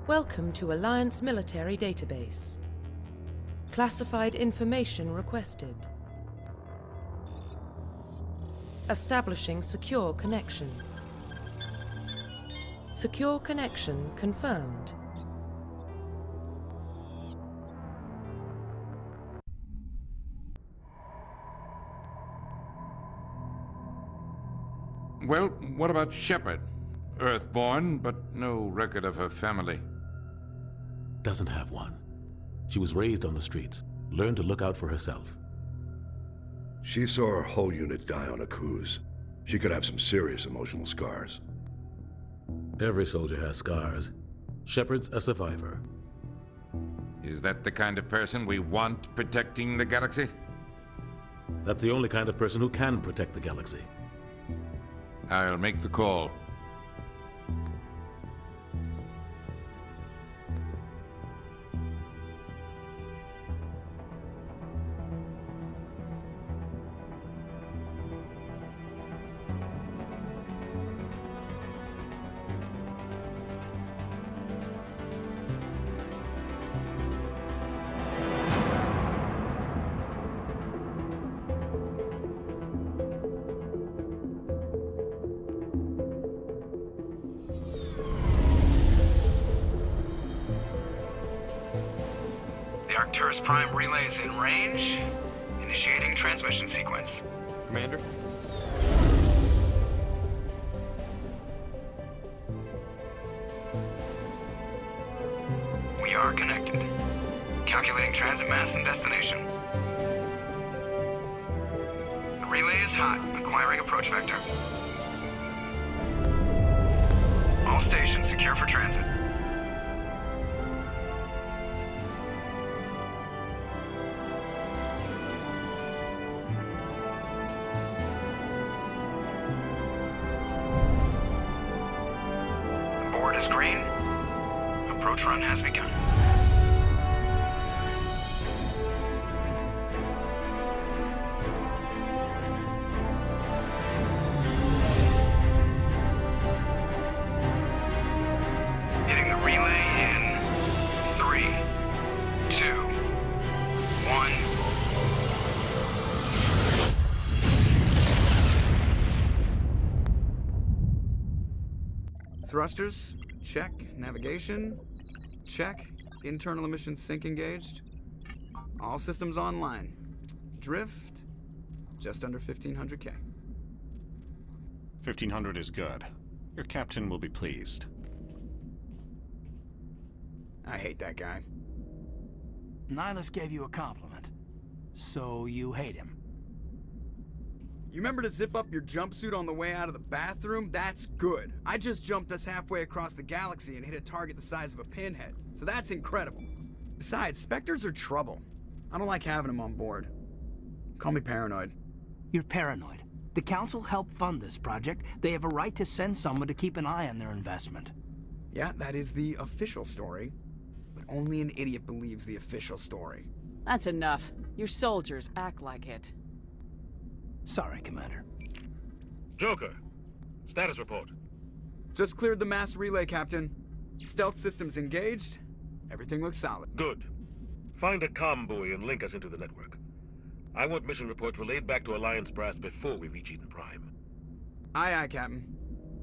Welcome to Alliance Military Database. Classified information requested. Establishing secure connection. Secure connection confirmed. Well, what about Shepard? Earthborn, but no record of her family. Doesn't have one. She was raised on the streets, learned to look out for herself. She saw her whole unit die on a cruise. She could have some serious emotional scars. Every soldier has scars. Shepard's a survivor. Is that the kind of person we want protecting the galaxy? That's the only kind of person who can protect the galaxy. I'll make the call. Arcturus Prime relays in range. Initiating transmission sequence. Commander? We are connected. Calculating transit mass and destination. The relay is hot. Acquiring approach vector. All stations secure for transit. Is green. Approach run has begun. Hitting the relay in 3, 2, 1. Thrusters, check. Navigation, check. Internal emissions sync engaged. All systems online. Drift, just under 1,500K. 1,500 is good. Your captain will be pleased. I hate that guy. Nihilus gave you a compliment, so you hate him. You remember to zip up your jumpsuit on the way out of the bathroom? That's good. I just jumped us halfway across the galaxy and hit a target the size of a pinhead, so that's incredible. Besides, Spectres are trouble. I don't like having them on board. Call me paranoid. You're paranoid. The Council helped fund this project. They have a right to send someone to keep an eye on their investment. Yeah, that is the official story. But only an idiot believes the official story. That's enough. Your soldiers act like it. Sorry, Commander. Joker, status report. Just cleared the mass relay, Captain. Stealth systems engaged. Everything looks solid. Good. Find a comm buoy and link us into the network. I want mission reports relayed back to Alliance brass before we reach Eden Prime. Aye, aye, Captain.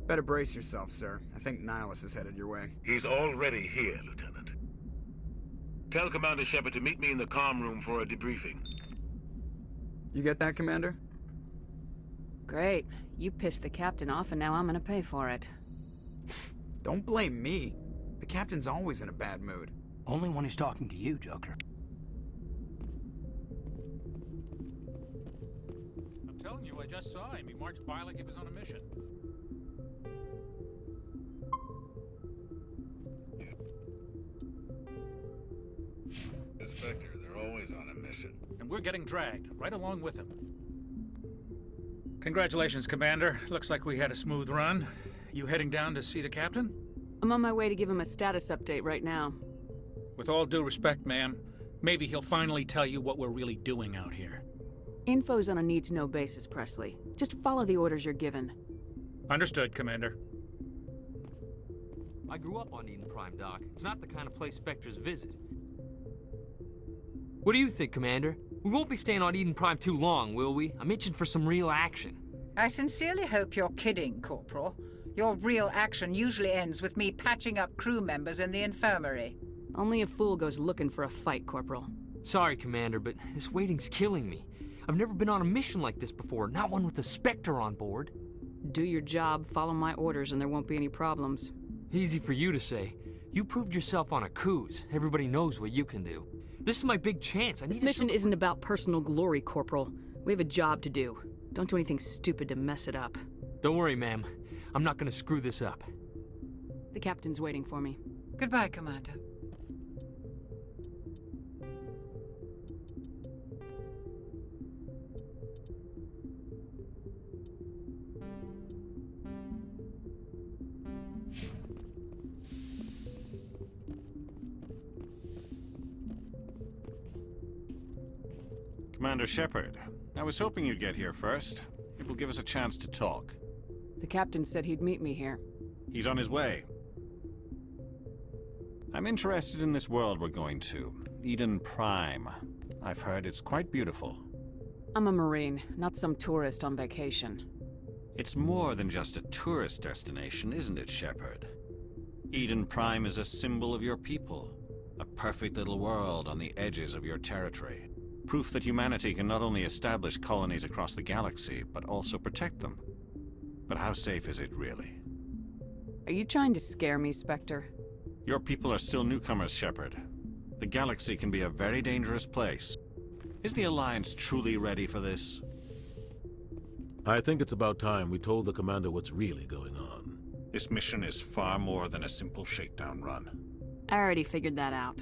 Better brace yourself, sir. I think Nihilus is headed your way. He's already here, Lieutenant. Tell Commander Shepard to meet me in the comm room for a debriefing. You get that, Commander? Great. You pissed the captain off and now I'm gonna pay for it. Don't blame me. The captain's always in a bad mood. Only when he's talking to you, Joker. I'm telling you, I just saw him. He marched by like he was on a mission. Inspector, they're always on a mission. And we're getting dragged, right along with him. Congratulations, Commander. Looks like we had a smooth run. You heading down to see the captain? I'm on my way to give him a status update right now. With all due respect, ma'am, maybe he'll finally tell you what we're really doing out here. Info's on a need-to-know basis, Presley. Just follow the orders you're given. Understood, Commander. I grew up on Eden Prime, Doc. It's not the kind of place Spectres visit. What do you think, Commander? We won't be staying on Eden Prime too long, will we? I'm itching for some real action. I sincerely hope you're kidding, Corporal. Your real action usually ends with me patching up crew members in the infirmary. Only a fool goes looking for a fight, Corporal. Sorry, Commander, but this waiting's killing me. I've never been on a mission like this before, not one with a Spectre on board. Do your job, follow my orders, and there won't be any problems. Easy for you to say. You proved yourself on a cruise. Everybody knows what you can do. This is my big chance. This mission isn't about personal glory, Corporal. We have a job to do. Don't do anything stupid to mess it up. Don't worry, ma'am. I'm not gonna screw this up. The captain's waiting for me. Goodbye, Commander. Commander Shepard, I was hoping you'd get here first. It will give us a chance to talk. The captain said he'd meet me here. He's on his way. I'm interested in this world we're going to, Eden Prime. I've heard it's quite beautiful. I'm a Marine, not some tourist on vacation. It's more than just a tourist destination, isn't it, Shepard? Eden Prime is a symbol of your people, a perfect little world on the edges of your territory. Proof that humanity can not only establish colonies across the galaxy, but also protect them. But how safe is it, really? Are you trying to scare me, Spectre? Your people are still newcomers, Shepard. The galaxy can be a very dangerous place. Is the Alliance truly ready for this? I think it's about time we told the commander what's really going on. This mission is far more than a simple shakedown run. I already figured that out.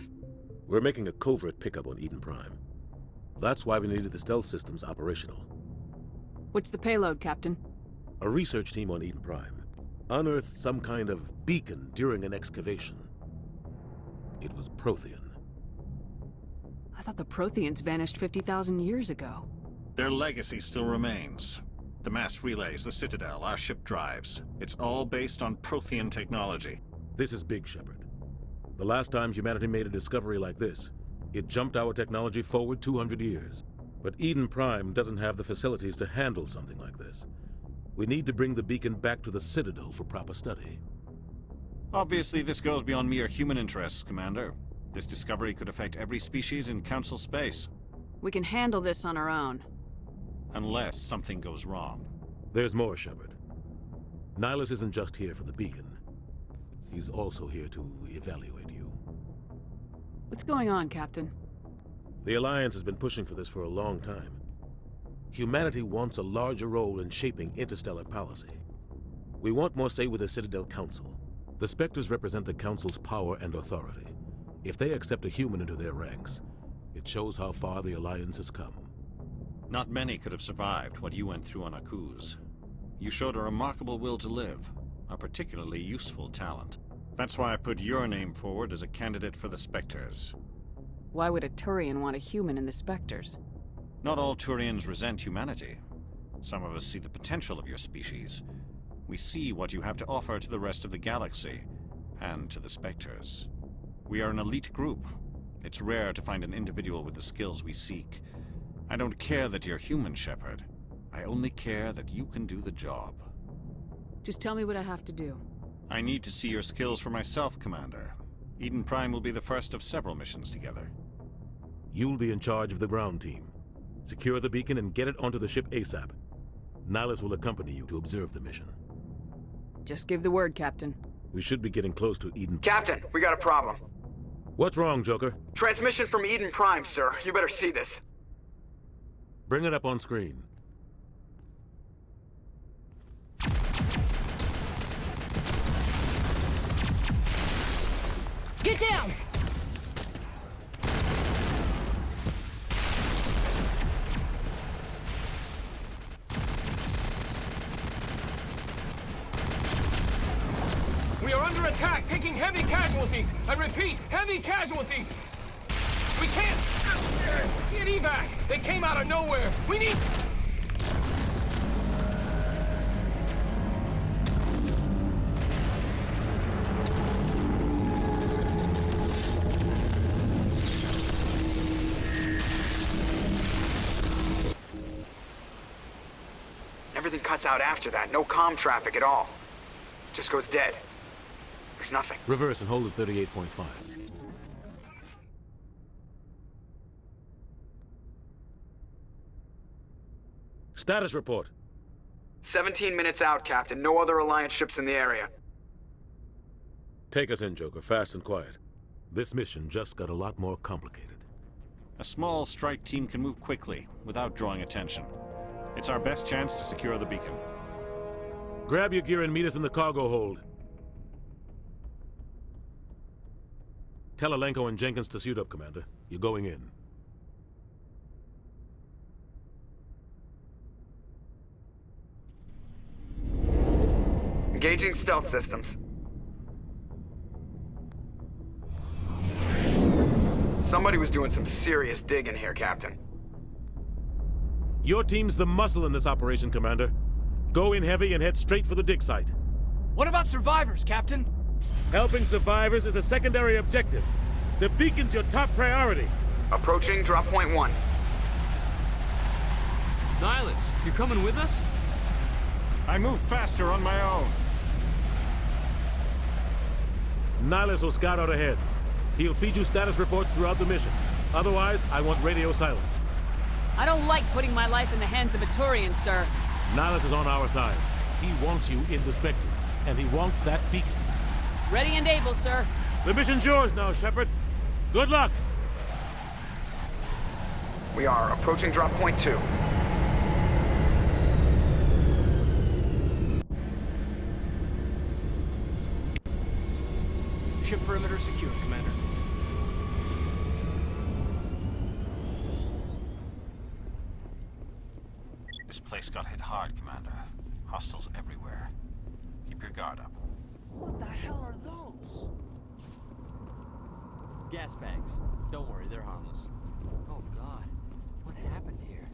We're making a covert pickup on Eden Prime. That's why we needed the stealth systems operational. What's the payload, Captain? A research team on Eden Prime unearthed some kind of beacon during an excavation. It was Prothean. I thought the Protheans vanished 50,000 years ago. Their legacy still remains. The mass relays, the Citadel, our ship drives. It's all based on Prothean technology. This is big, Shepard. The last time humanity made a discovery like this, it jumped our technology forward 200 years. But Eden Prime doesn't have the facilities to handle something like this. We need to bring the beacon back to the Citadel for proper study. Obviously, this goes beyond mere human interests, Commander. This discovery could affect every species in Council space. We can handle this on our own. Unless something goes wrong. There's more, Shepard. Nihilus isn't just here for the beacon. He's also here to evaluate you. What's going on, Captain? The Alliance has been pushing for this for a long time. Humanity wants a larger role in shaping interstellar policy. We want more say with the Citadel Council. The Spectres represent the Council's power and authority. If they accept a human into their ranks, it shows how far the Alliance has come. Not many could have survived what you went through on Akuz. You showed a remarkable will to live, a particularly useful talent. That's why I put your name forward as a candidate for the Spectres. Why would a Turian want a human in the Spectres? Not all Turians resent humanity. Some of us see the potential of your species. We see what you have to offer to the rest of the galaxy, and to the Spectres. We are an elite group. It's rare to find an individual with the skills we seek. I don't care that you're human, Shepard. I only care that you can do the job. Just tell me what I have to do. I need to see your skills for myself, Commander. Eden Prime will be the first of several missions together. You'll be in charge of the ground team. Secure the beacon and get it onto the ship ASAP. Nihilus will accompany you to observe the mission. Just give the word, Captain. We should be getting close to Eden. Captain, we got a problem. What's wrong, Joker? Transmission from Eden Prime, sir. You better see this. Bring it up on screen. Get down! We are under attack, taking heavy casualties. I repeat, heavy casualties. We can't get evac. They came out of nowhere. We need... everything cuts out after that. No comm traffic at all. Just goes dead. There's nothing. Reverse and hold at 38.5. Status report. 17 minutes out, Captain. No other Alliance ships in the area. Take us in, Joker, fast and quiet. This mission just got a lot more complicated. A small strike team can move quickly, without drawing attention. It's our best chance to secure the beacon. Grab your gear and meet us in the cargo hold. Tell Alenko and Jenkins to suit up, Commander. You're going in. Engaging stealth systems. Somebody was doing some serious digging here, Captain. Your team's the muscle in this operation, Commander. Go in heavy and head straight for the dig site. What about survivors, Captain? Helping survivors is a secondary objective. The beacon's your top priority. Approaching drop point 1. Nihilus, you coming with us? I move faster on my own. Nihilus will scout out ahead. He'll feed you status reports throughout the mission. Otherwise, I want radio silence. I don't like putting my life in the hands of a Turian, sir. Nihilus is on our side. He wants you in the Spectres, and he wants that beacon. Ready and able, sir. The mission's yours now, Shepard. Good luck! We are approaching drop point 2. Ship perimeter secure, Commander. This place got hit hard, Commander. Hostiles everywhere. Keep your guard up. What the hell are those? Gas bags. Don't worry, they're harmless. Oh God, what happened here?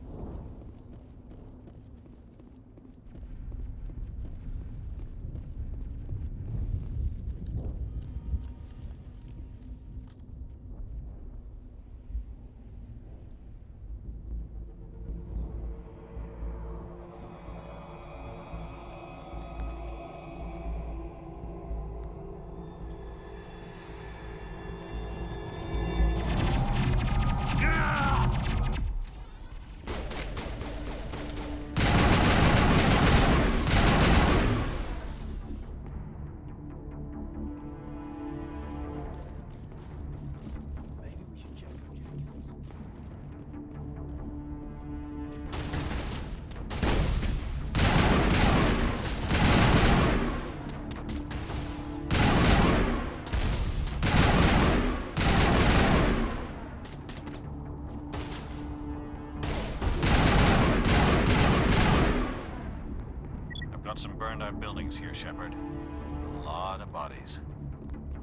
Some burned out buildings here, Shepard. A lot of bodies.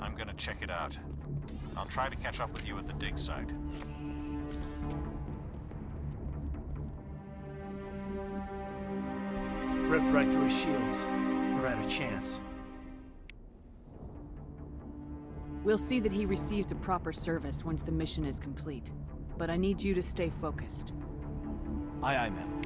I'm gonna check it out. I'll try to catch up with you at the dig site. Ripped right through his shields. We're out of chance. We'll see that he receives a proper service once the mission is complete. But I need you to stay focused. Aye, aye, ma'am.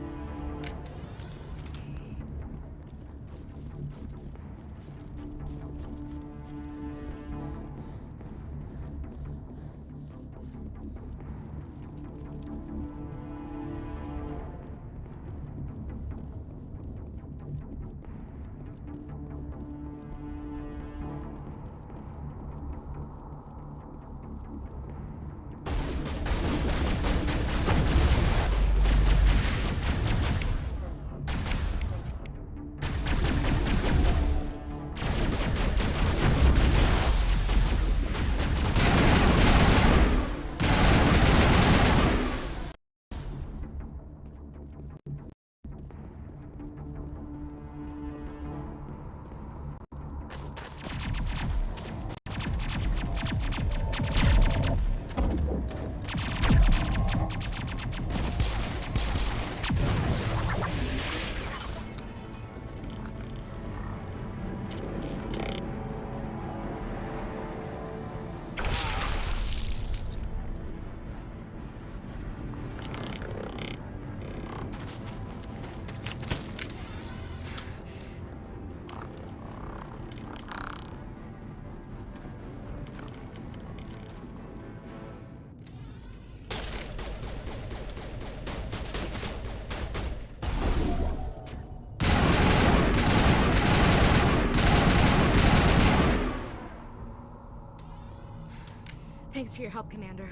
Thanks for your help, Commander.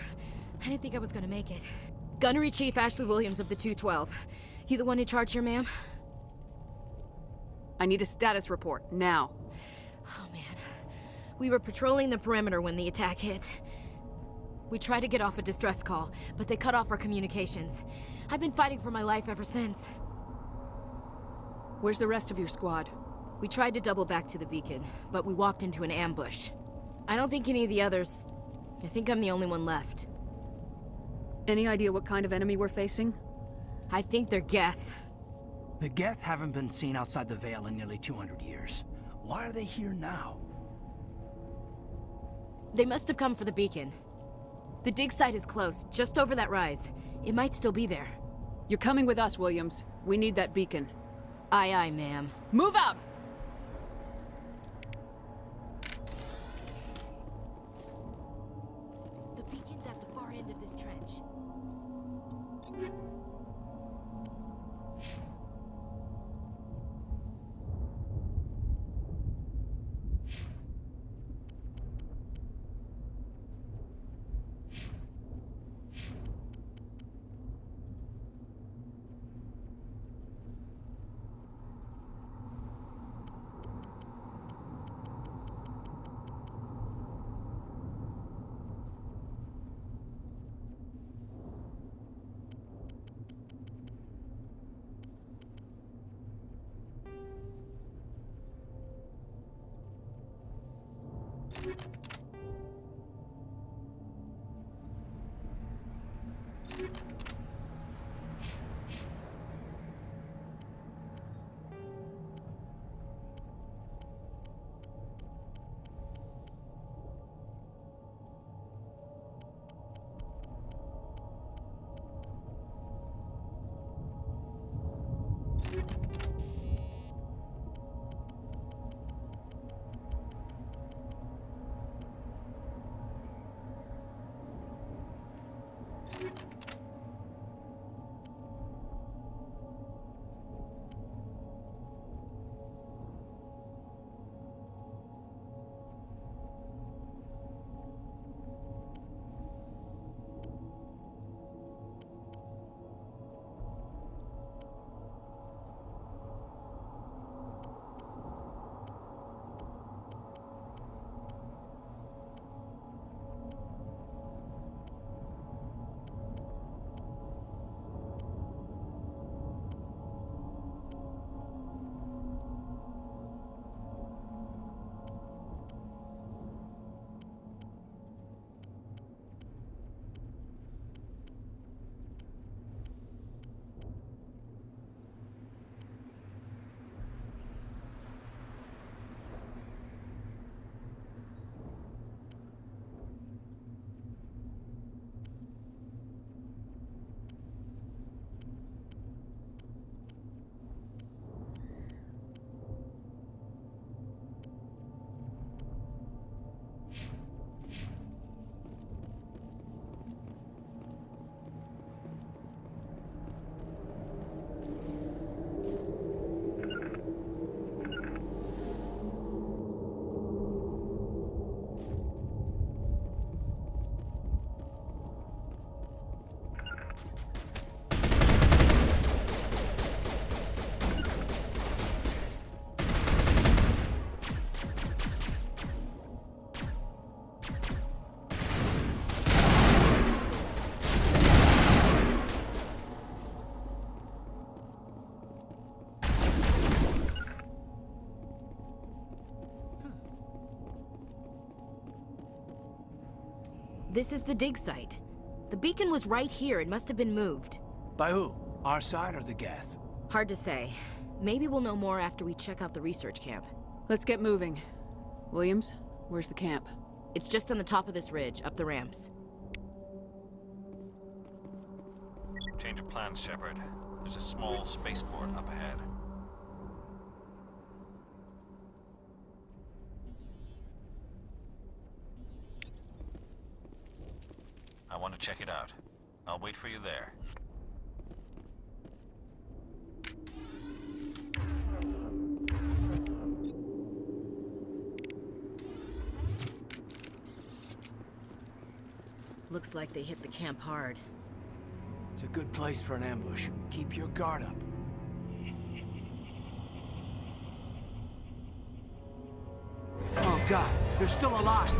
I didn't think I was gonna make it. Gunnery Chief Ashley Williams of the 212. You the one in charge here, ma'am? I need a status report, now. Oh, man. We were patrolling the perimeter when the attack hit. We tried to get off a distress call, but they cut off our communications. I've been fighting for my life ever since. Where's the rest of your squad? We tried to double back to the beacon, but we walked into an ambush. I don't think any of the others... I think I'm the only one left. Any idea what kind of enemy we're facing? I think they're Geth. The Geth haven't been seen outside the Veil in nearly 200 years. Why are they here now? They must have come for the beacon. The dig site is close, just over that rise. It might still be there. You're coming with us, Williams. We need that beacon. Aye, aye, ma'am. Move out! The beacon's at the far end of this trench. This is the dig site. The beacon was right here. It must have been moved. By who? Our side or the Geth? Hard to say. Maybe we'll know more after we check out the research camp. Let's get moving. Williams, where's the camp? It's just on the top of this ridge, up the ramps. Change of plans, Shepard. There's a small spaceport up ahead. I want to check it out. I'll wait for you there. Looks like they hit the camp hard. It's a good place for an ambush. Keep your guard up. Oh god, they're still alive!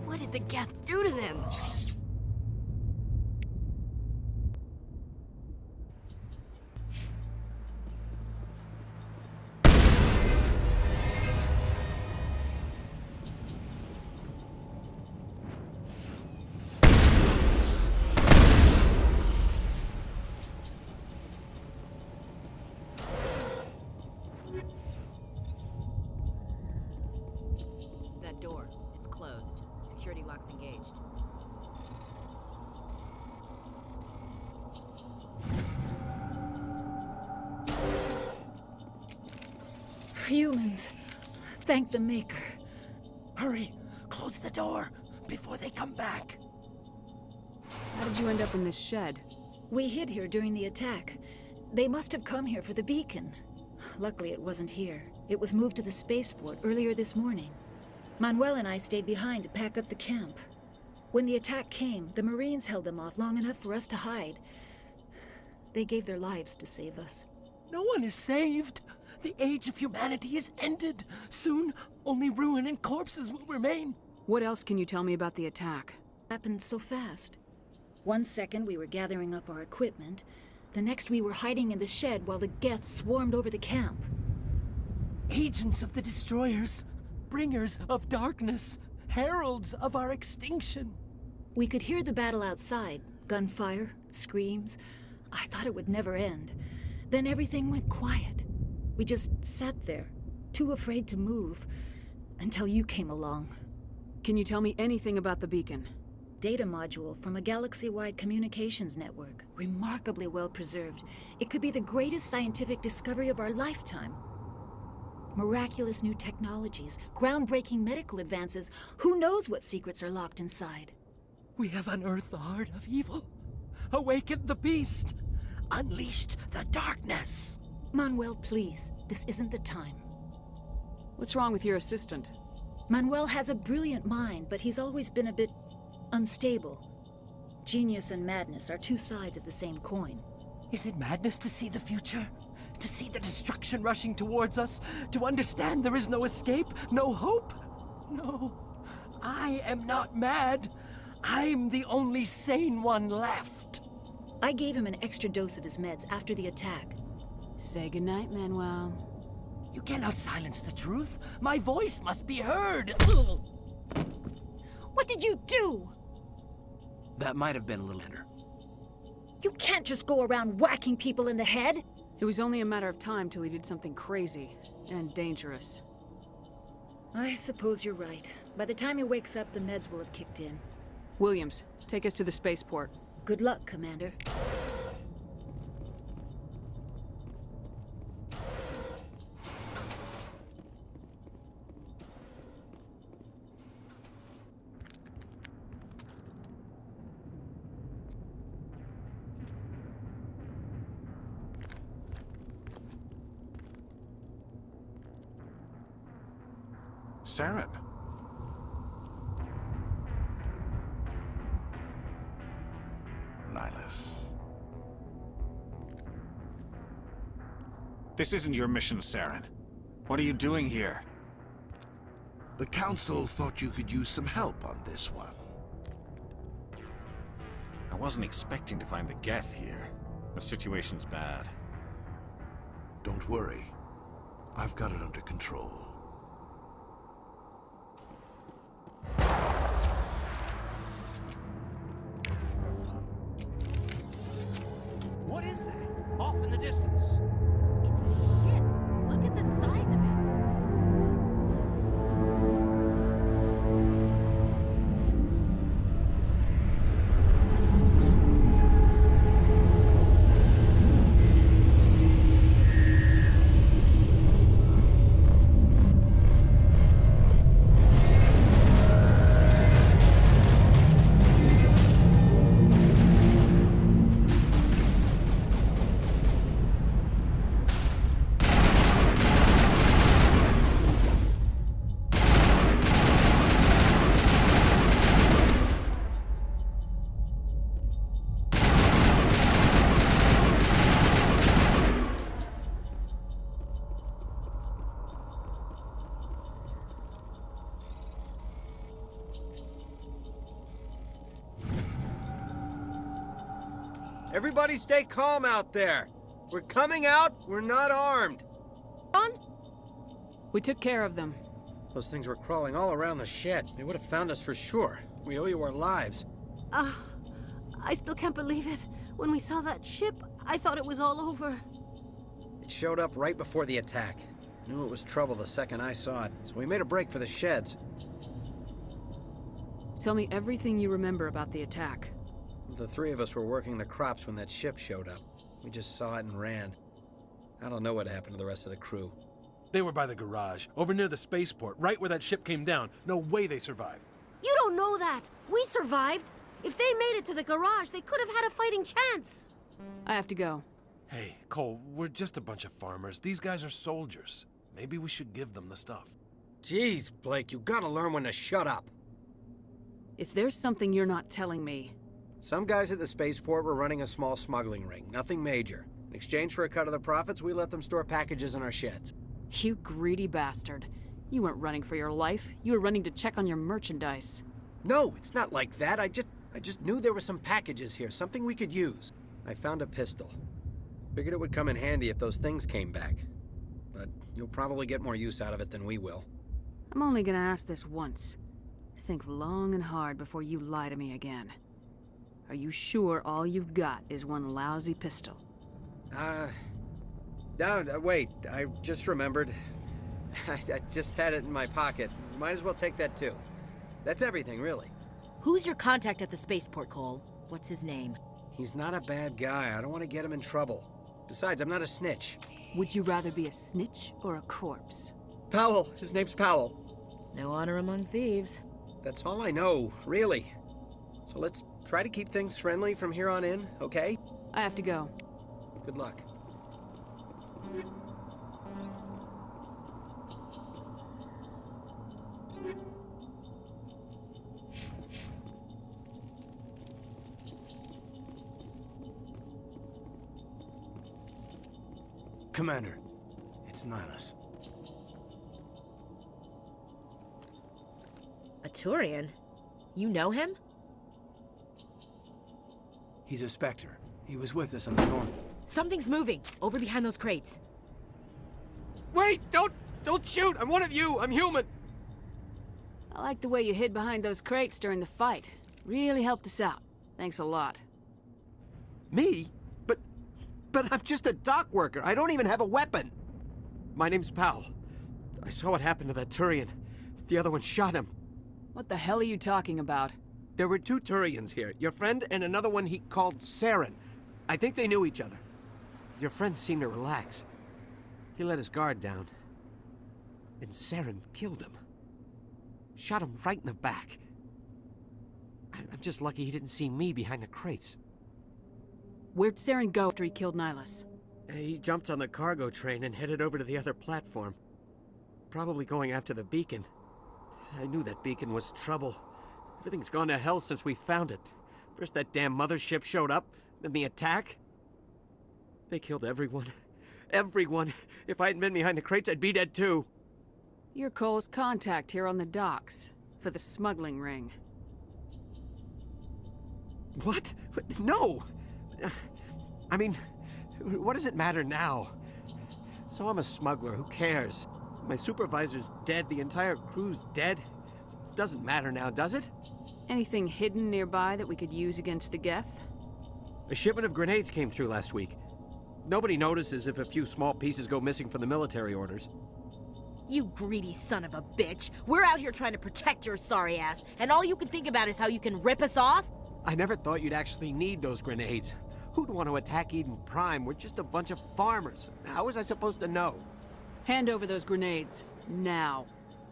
What did the Geth do to them? That door, it's closed. Security lock's engaged. Humans. Thank the Maker. Hurry! Close the door before they come back. How did you end up in this shed? We hid here during the attack. They must have come here for the beacon. Luckily, it wasn't here. It was moved to the spaceport earlier this morning. Manuel and I stayed behind to pack up the camp. When the attack came, the Marines held them off long enough for us to hide. They gave their lives to save us. No one is saved. The age of humanity is ended. Soon, only ruin and corpses will remain. What else can you tell me about the attack? Happened so fast. 1 second we were gathering up our equipment. The next we were hiding in the shed while the Geth swarmed over the camp. Agents of the Destroyers. Bringers of darkness. Heralds of our extinction. We could hear the battle outside. Gunfire, screams. I thought it would never end. Then everything went quiet. We just sat there, too afraid to move, until you came along. Can you tell me anything about the beacon? Data module from a galaxy-wide communications network. Remarkably well preserved. It could be the greatest scientific discovery of our lifetime. Miraculous new technologies, groundbreaking medical advances. Who knows what secrets are locked inside? We have unearthed the heart of evil, awakened the beast, unleashed the darkness. Manuel, please. This isn't the time. What's wrong with your assistant? Manuel has a brilliant mind, but he's always been a bit unstable. Genius and madness are two sides of the same coin. Is it madness to see the future? To see the destruction rushing towards us? To understand there is no escape? No hope? No. I am not mad. I'm the only sane one left. I gave him an extra dose of his meds after the attack. Say goodnight, Manuel. You cannot silence the truth. My voice must be heard. What did you do? That might have been a little better. You can't just go around whacking people in the head. It was only a matter of time till he did something crazy and dangerous. I suppose you're right. By the time he wakes up, the meds will have kicked in. Williams, take us to the spaceport. Good luck, Commander. Saren. Nihilus. This isn't your mission, Saren. What are you doing here? The Council thought you could use some help on this one. I wasn't expecting to find the Geth here. The situation's bad. Don't worry. I've got it under control. What is that? Off in the distance. It's a ship. Look at the size of it. Everybody stay calm out there. We're coming out, we're not armed. On? We took care of them. Those things were crawling all around the shed. They would have found us for sure. We owe you our lives. I still can't believe it. When we saw that ship, I thought it was all over. It showed up right before the attack. Knew it was trouble the second I saw it, so we made a break for the sheds. Tell me everything you remember about the attack. The three of us were working the crops when that ship showed up. We just saw it and ran. I don't know what happened to the rest of the crew. They were by the garage, over near the spaceport, right where that ship came down. No way they survived. You don't know that. We survived. If they made it to the garage, they could have had a fighting chance. I have to go. Hey, Cole, we're just a bunch of farmers. These guys are soldiers. Maybe we should give them the stuff. Jeez, Blake, you gotta learn when to shut up. If there's something you're not telling me... Some guys at the spaceport were running a small smuggling ring, nothing major. In exchange for a cut of the profits, we let them store packages in our sheds. You greedy bastard. You weren't running for your life. You were running to check on your merchandise. No, it's not like that. I just knew there were some packages here, something we could use. I found a pistol. Figured it would come in handy if those things came back. But you'll probably get more use out of it than we will. I'm only gonna ask this once. Think long and hard before you lie to me again. Are you sure all you've got is one lousy pistol? Wait, I just remembered. I just had it in my pocket. Might as well take that too. That's everything, really. Who's your contact at the spaceport, Cole? What's his name? He's not a bad guy. I don't want to get him in trouble. Besides, I'm not a snitch. Would you rather be a snitch or a corpse? Powell. His name's Powell. No honor among thieves. That's all I know, really. So let's try to keep things friendly from here on in, okay? I have to go. Good luck. Commander, it's Nihilus. A Turian? You know him? He's a Spectre. He was with us on the north. Something's moving, over behind those crates. Wait! Don't shoot! I'm one of you! I'm human! I like the way you hid behind those crates during the fight. Really helped us out. Thanks a lot. Me? But I'm just a dock worker. I don't even have a weapon. My name's Powell. I saw what happened to that Turian. The other one shot him. What the hell are you talking about? There were two Turians here. Your friend and another one he called Saren. I think they knew each other. Your friend seemed to relax. He let his guard down. And Saren killed him. Shot him right in the back. I'm just lucky he didn't see me behind the crates. Where'd Saren go after he killed Nihilus? He jumped on the cargo train and headed over to the other platform. Probably going after the beacon. I knew that beacon was trouble. Everything's gone to hell since we found it. First that damn mothership showed up, then the attack. They killed everyone. Everyone. If I hadn't been behind the crates, I'd be dead too. You're Cole's contact here on the docks, for the smuggling ring. What? No! I mean, what does it matter now? So I'm a smuggler, who cares? My supervisor's dead, the entire crew's dead. Doesn't matter now, does it? Anything hidden nearby that we could use against the Geth? A shipment of grenades came through last week. Nobody notices if a few small pieces go missing from the military orders. You greedy son of a bitch! We're out here trying to protect your sorry ass, and all you can think about is how you can rip us off? I never thought you'd actually need those grenades. Who'd want to attack Eden Prime? We're just a bunch of farmers. How was I supposed to know? Hand over those grenades. Now.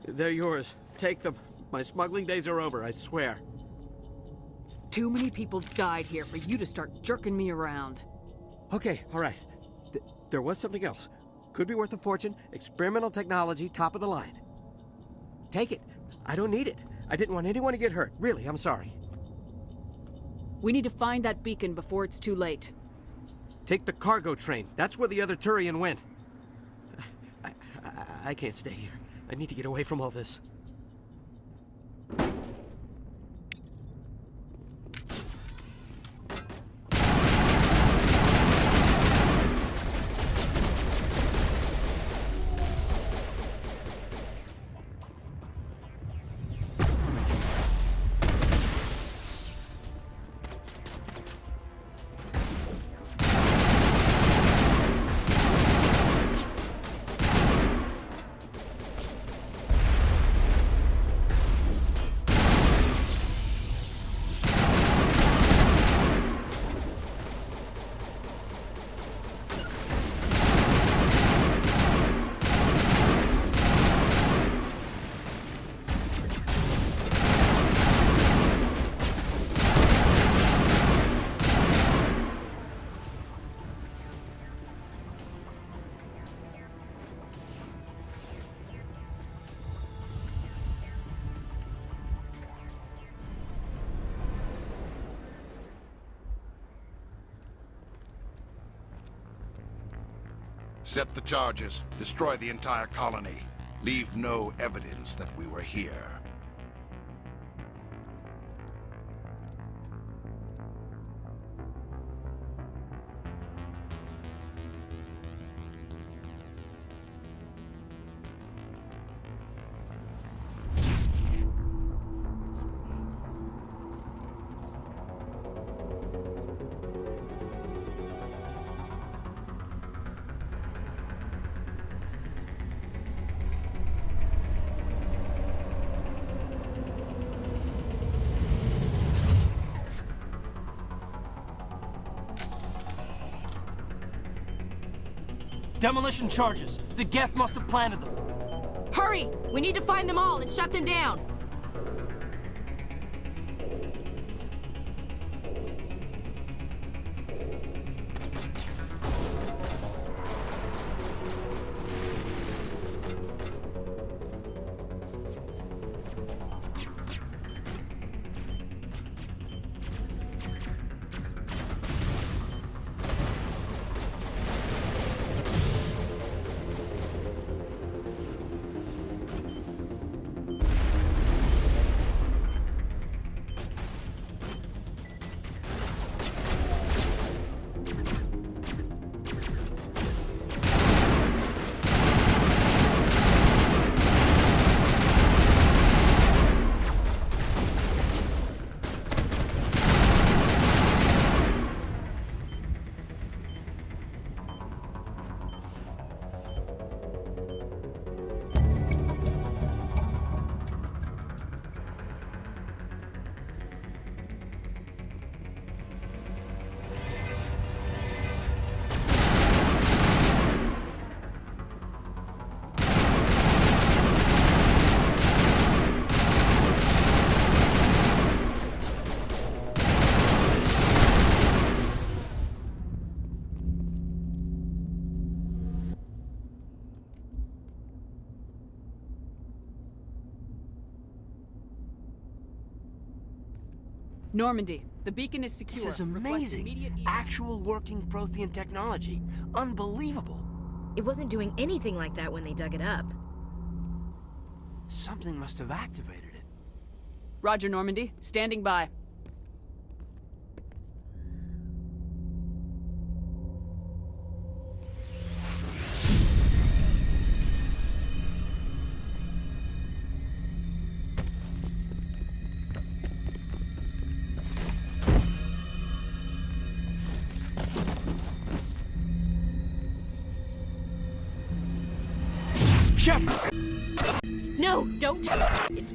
They're yours. Take them. My smuggling days are over, I swear. Too many people died here for you to start jerking me around. Okay, all right. There was something else. Could be worth a fortune. Experimental technology, top of the line. Take it. I don't need it. I didn't want anyone to get hurt. Really, I'm sorry. We need to find that beacon before it's too late. Take the cargo train. That's where the other Turian went. I can't stay here. I need to get away from all this. Set the charges. Destroy the entire colony. Leave no evidence that we were here. Demolition charges. The Geth must have planted them. Hurry! We need to find them all and shut them down. Normandy, the beacon is secure. This is Request amazing. immediate Actual working Prothean technology. Unbelievable. It wasn't doing anything like that when they dug it up. Something must have activated it. Roger, Normandy. Standing by. Shepard! No, don't touch it. It's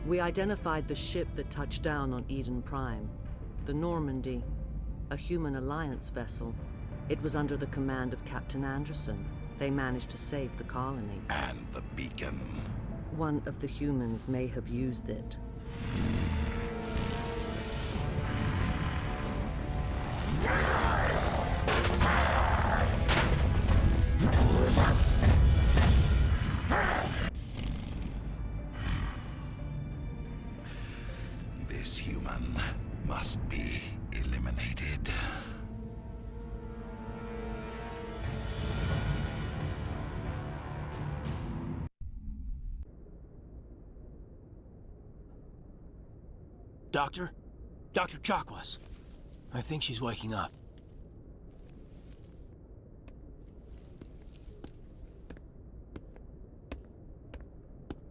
We identified the ship that touched down on Eden Prime. The Normandy, a human alliance vessel. It was under the command of Captain Anderson. They managed to save the colony. And the beacon. One of the humans may have used it. This human must be eliminated. Doctor? Dr. Chakwas. I think she's waking up.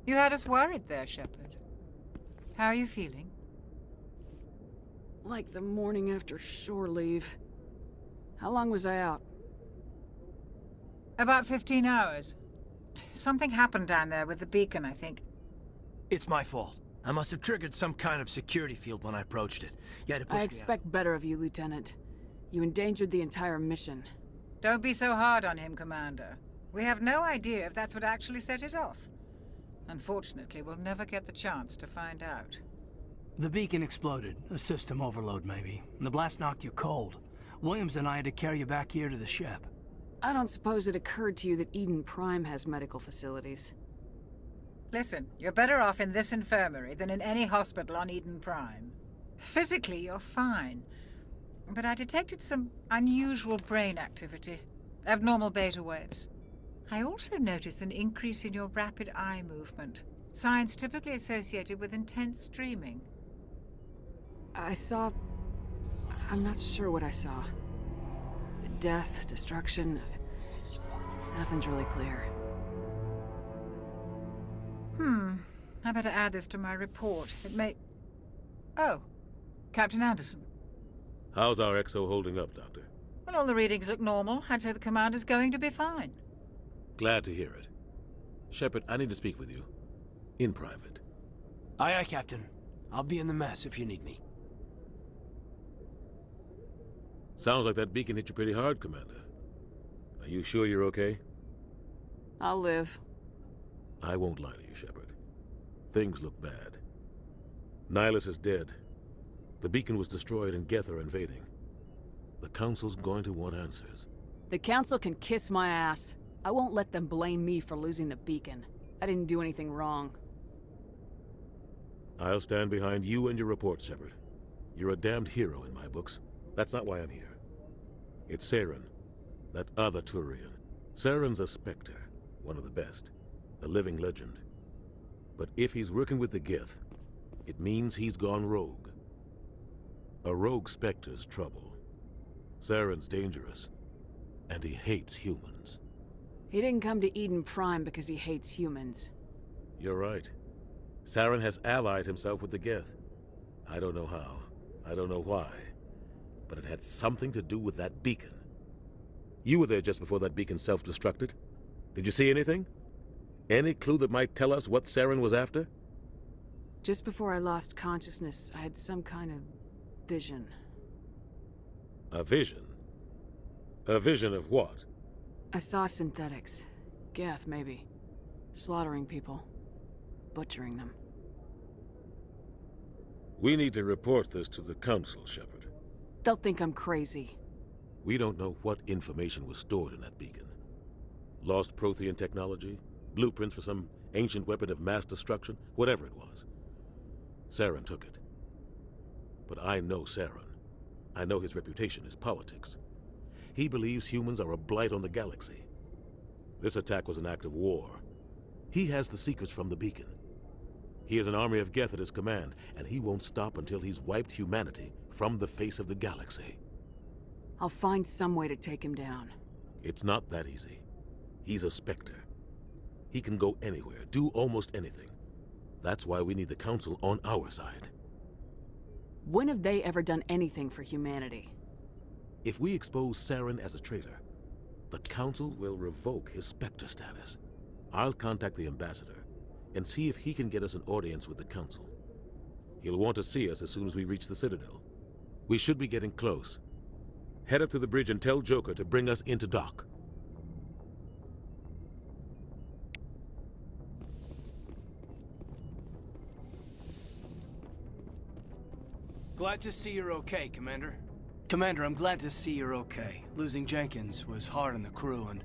You had us worried there, Shepard. How are you feeling? Like the morning after shore leave. How long was I out? About 15 hours. Something happened down there with the beacon, I think. It's my fault. I must have triggered some kind of security field when I approached it. You had to push me I out. expect better of you, Lieutenant. You endangered the entire mission. Don't be so hard on him, Commander. We have no idea if that's what actually set it off. Unfortunately, we'll never get the chance to find out. The beacon exploded. A system overload, maybe. And the blast knocked you cold. Williams and I had to carry you back here to the ship. I don't suppose it occurred to you that Eden Prime has medical facilities. Listen, you're better off in this infirmary than in any hospital on Eden Prime. Physically, you're fine. But I detected some unusual brain activity. Abnormal beta waves. I also noticed an increase in your rapid eye movement. Signs typically associated with intense dreaming. I'm not sure what I saw. Death, destruction... Nothing's really clear. I better add this to my report. It may... Oh, Captain Anderson. How's our XO holding up, Doctor? Well, all the readings look normal. I'd say the commander's going to be fine. Glad to hear it. Shepard, I need to speak with you. In private. Aye, aye, Captain. I'll be in the mess if you need me. Sounds like that beacon hit you pretty hard, Commander. Are you sure you're okay? I'll live. I won't lie to you, Shepard. Things look bad. Nihilus is dead. The beacon was destroyed and Geth are invading. The Council's going to want answers. The Council can kiss my ass. I won't let them blame me for losing the beacon. I didn't do anything wrong. I'll stand behind you and your report, Shepard. You're a damned hero in my books. That's not why I'm here. It's Saren, that other Turian. Saren's a Spectre, one of the best. A living legend. But if he's working with the Geth, it means he's gone rogue. A rogue Spectre's trouble. Saren's dangerous, and he hates humans. He didn't come to Eden Prime because he hates humans. You're right. Saren has allied himself with the Geth. I don't know how. I don't know why. But it had something to do with that beacon. You were there just before that beacon self-destructed. Did you see anything? Any clue that might tell us what Saren was after? Just before I lost consciousness, I had some kind of vision. A vision? A vision of what? I saw synthetics. Geth, maybe. Slaughtering people. Butchering them. We need to report this to the Council, Shepard. They'll think I'm crazy. We don't know what information was stored in that beacon. Lost Prothean technology? Blueprints for some ancient weapon of mass destruction? Whatever it was. Saren took it. But I know Saren. I know his reputation is politics. He believes humans are a blight on the galaxy. This attack was an act of war. He has the secrets from the beacon. He has an army of Geth at his command, and he won't stop until he's wiped humanity from the face of the galaxy. I'll find some way to take him down. It's not that easy. He's a Spectre. He can go anywhere, do almost anything. That's why we need the Council on our side. When have they ever done anything for humanity? If we expose Saren as a traitor, the Council will revoke his Spectre status. I'll contact the Ambassador and see if he can get us an audience with the Council. He'll want to see us as soon as we reach the Citadel. We should be getting close. Head up to the bridge and tell Joker to bring us into dock. Glad to see you're okay, Commander. Commander, I'm glad to see you're okay. Losing Jenkins was hard on the crew, and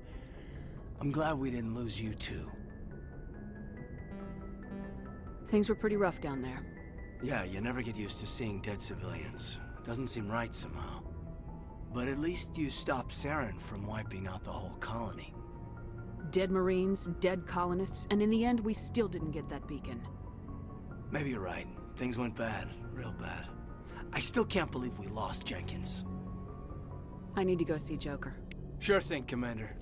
I'm glad we didn't lose you too. Things were pretty rough down there. Yeah, you never get used to seeing dead civilians. Doesn't seem right somehow. But at least you stopped Saren from wiping out the whole colony. Dead Marines, dead colonists, and in the end, we still didn't get that beacon. Maybe you're right. Things went bad. Real bad. I still can't believe we lost Jenkins. I need to go see Joker. Sure thing, Commander.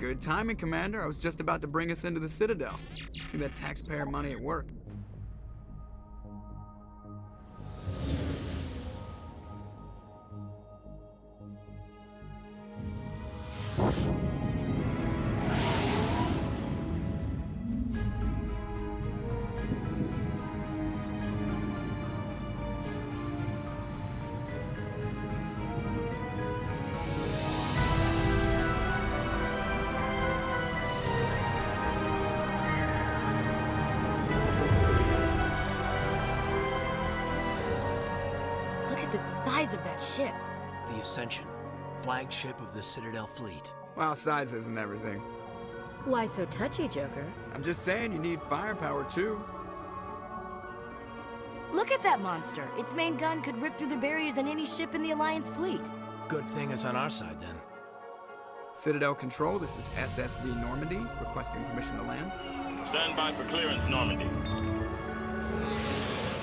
Good timing, Commander. I was just about to bring us into the Citadel. See that taxpayer money at work. Look at the size of that ship. The Ascension, flagship of the Citadel fleet. Well, size isn't everything. Why so touchy, Joker? I'm just saying you need firepower too. Look at that monster. Its main gun could rip through the barriers in any ship in the Alliance fleet. Good thing it's on our side then. Citadel Control, this is SSV Normandy, requesting permission to land. Stand by for clearance, Normandy.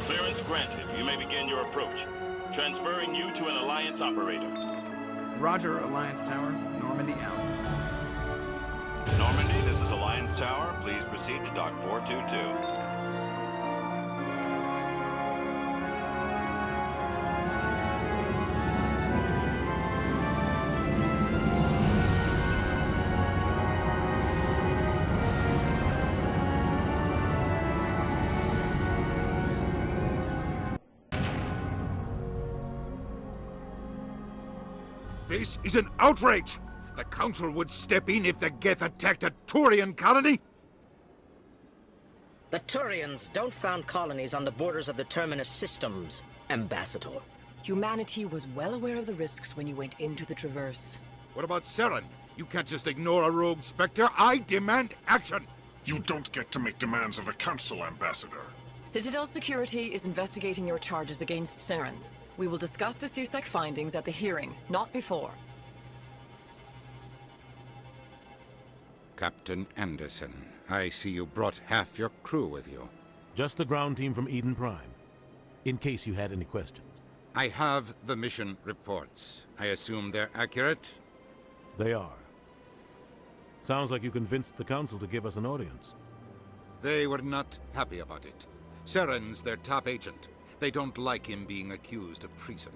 Clearance granted. You may begin your approach. Transferring you to an Alliance operator. Roger, Alliance Tower. Normandy out. Normandy, this is Alliance Tower. Please proceed to Dock 422. This is an outrage! The Council would step in if the Geth attacked a Turian colony? The Turians don't found colonies on the borders of the Terminus systems, Ambassador. Humanity was well aware of the risks when you went into the Traverse. What about Saren? You can't just ignore a rogue Spectre. I demand action! You don't get to make demands of the Council, Ambassador. Citadel Security is investigating your charges against Saren. We will discuss the CSEC findings at the hearing, not before. Captain Anderson, I see you brought half your crew with you. Just the ground team from Eden Prime, in case you had any questions. I have the mission reports. I assume they're accurate? They are. Sounds like you convinced the Council to give us an audience. They were not happy about it. Saren's their top agent. They don't like him being accused of treason.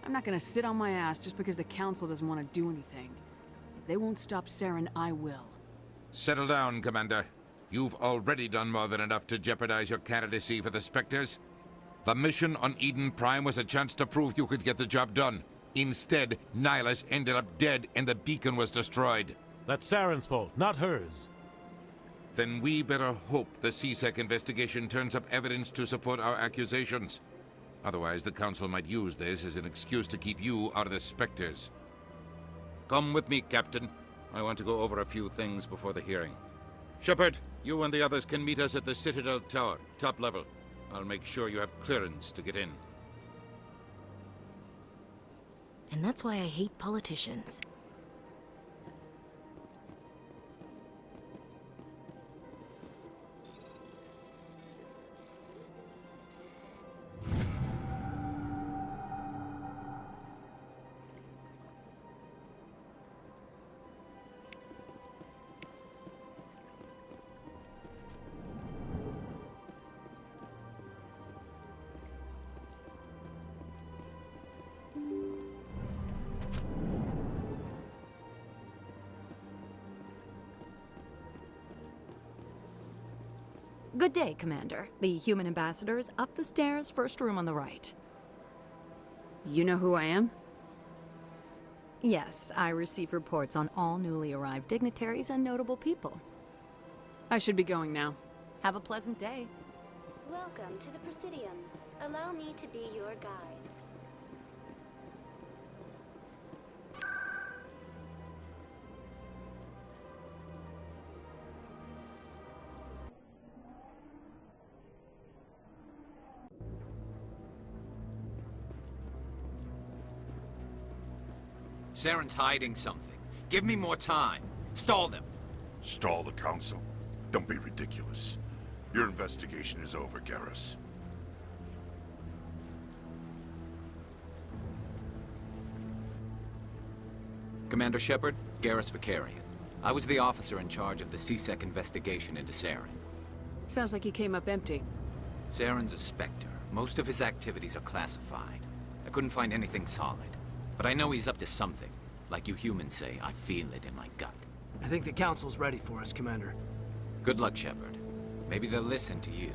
I'm not gonna sit on my ass just because the Council doesn't want to do anything. If they won't stop Saren, I will. Settle down, Commander. You've already done more than enough to jeopardize your candidacy for the Spectres. The mission on Eden Prime was a chance to prove you could get the job done. Instead, Nihilus ended up dead and the beacon was destroyed. That's Saren's fault, not hers. Then we better hope the CSEC investigation turns up evidence to support our accusations. Otherwise, the Council might use this as an excuse to keep you out of the Spectres. Come with me, Captain. I want to go over a few things before the hearing. Shepard, you and the others can meet us at the Citadel Tower, top level. I'll make sure you have clearance to get in. And that's why I hate politicians. Good day, Commander. The human ambassador is up the stairs, first room on the right. You know who I am? Yes, I receive reports on all newly arrived dignitaries and notable people. I should be going now. Have a pleasant day. Welcome to the Presidium. Allow me to be your guide. Saren's hiding something. Give me more time. Stall them. Stall the Council? Don't be ridiculous. Your investigation is over, Garrus. Commander Shepard, Garrus Vicarian. I was the officer in charge of the CSEC investigation into Saren. Sounds like you came up empty. Saren's a Spectre. Most of his activities are classified. I couldn't find anything solid. But I know he's up to something. Like you humans say, I feel it in my gut. I think the Council's ready for us, Commander. Good luck, Shepard. Maybe they'll listen to you.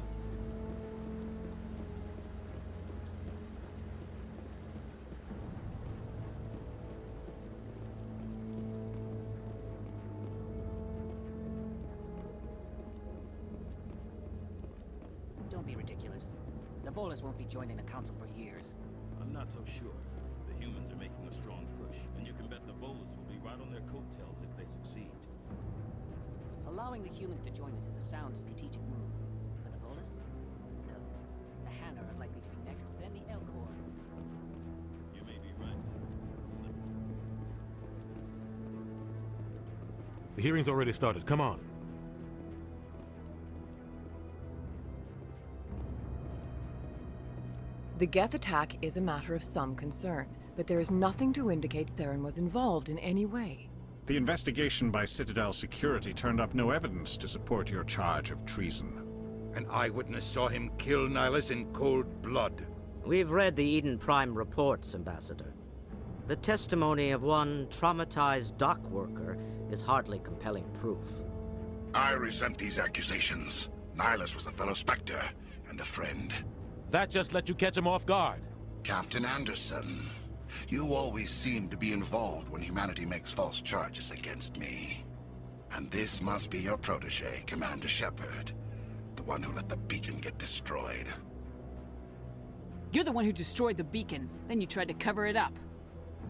Don't be ridiculous. The Volus won't be joining the Council for years. I'm not so sure. The humans are making a strong push, and you can bet the Volus will be right on their coattails if they succeed. Allowing the humans to join us is a sound strategic move. But the Volus? No. The Hanna are likely to be next, then the Elcor. You may be right. The hearing's already started. Come on. The Geth attack is a matter of some concern, but there is nothing to indicate Saren was involved in any way. The investigation by Citadel Security turned up no evidence to support your charge of treason. An eyewitness saw him kill Nihilus in cold blood. We've read the Eden Prime reports, Ambassador. The testimony of one traumatized dock worker is hardly compelling proof. I resent these accusations. Nihilus was a fellow Spectre and a friend. That just let you catch him off guard. Captain Anderson, you always seem to be involved when humanity makes false charges against me. And this must be your protege, Commander Shepard. The one who let the beacon get destroyed. You're the one who destroyed the beacon, then you tried to cover it up.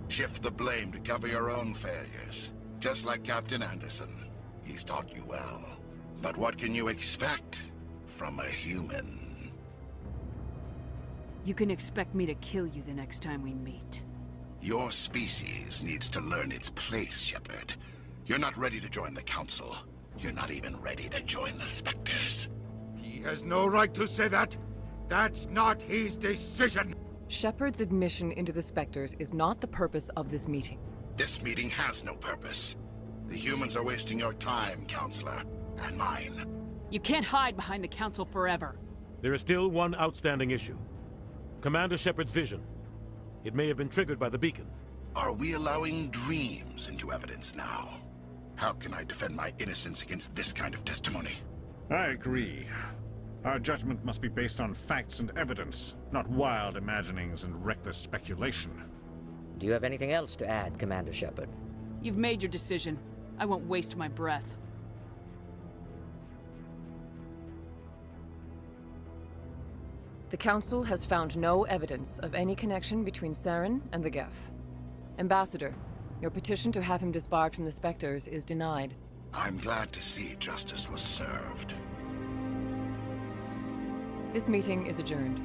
Shift the blame to cover your own failures. Just like Captain Anderson. He's taught you well. But what can you expect from a human? You can expect me to kill you the next time we meet. Your species needs to learn its place, Shepard. You're not ready to join the Council. You're not even ready to join the Spectres. He has no right to say that. That's not his decision. Shepard's admission into the Spectres is not the purpose of this meeting. This meeting has no purpose. The humans are wasting your time, Counselor, and mine. You can't hide behind the Council forever. There is still one outstanding issue. Commander Shepard's vision. It may have been triggered by the beacon. Are we allowing dreams into evidence now? How can I defend my innocence against this kind of testimony? I agree. Our judgment must be based on facts and evidence, not wild imaginings and reckless speculation. Do you have anything else to add, Commander Shepard? You've made your decision. I won't waste my breath. The Council has found no evidence of any connection between Saren and the Geth. Ambassador, your petition to have him disbarred from the Spectres is denied. I'm glad to see justice was served. This meeting is adjourned.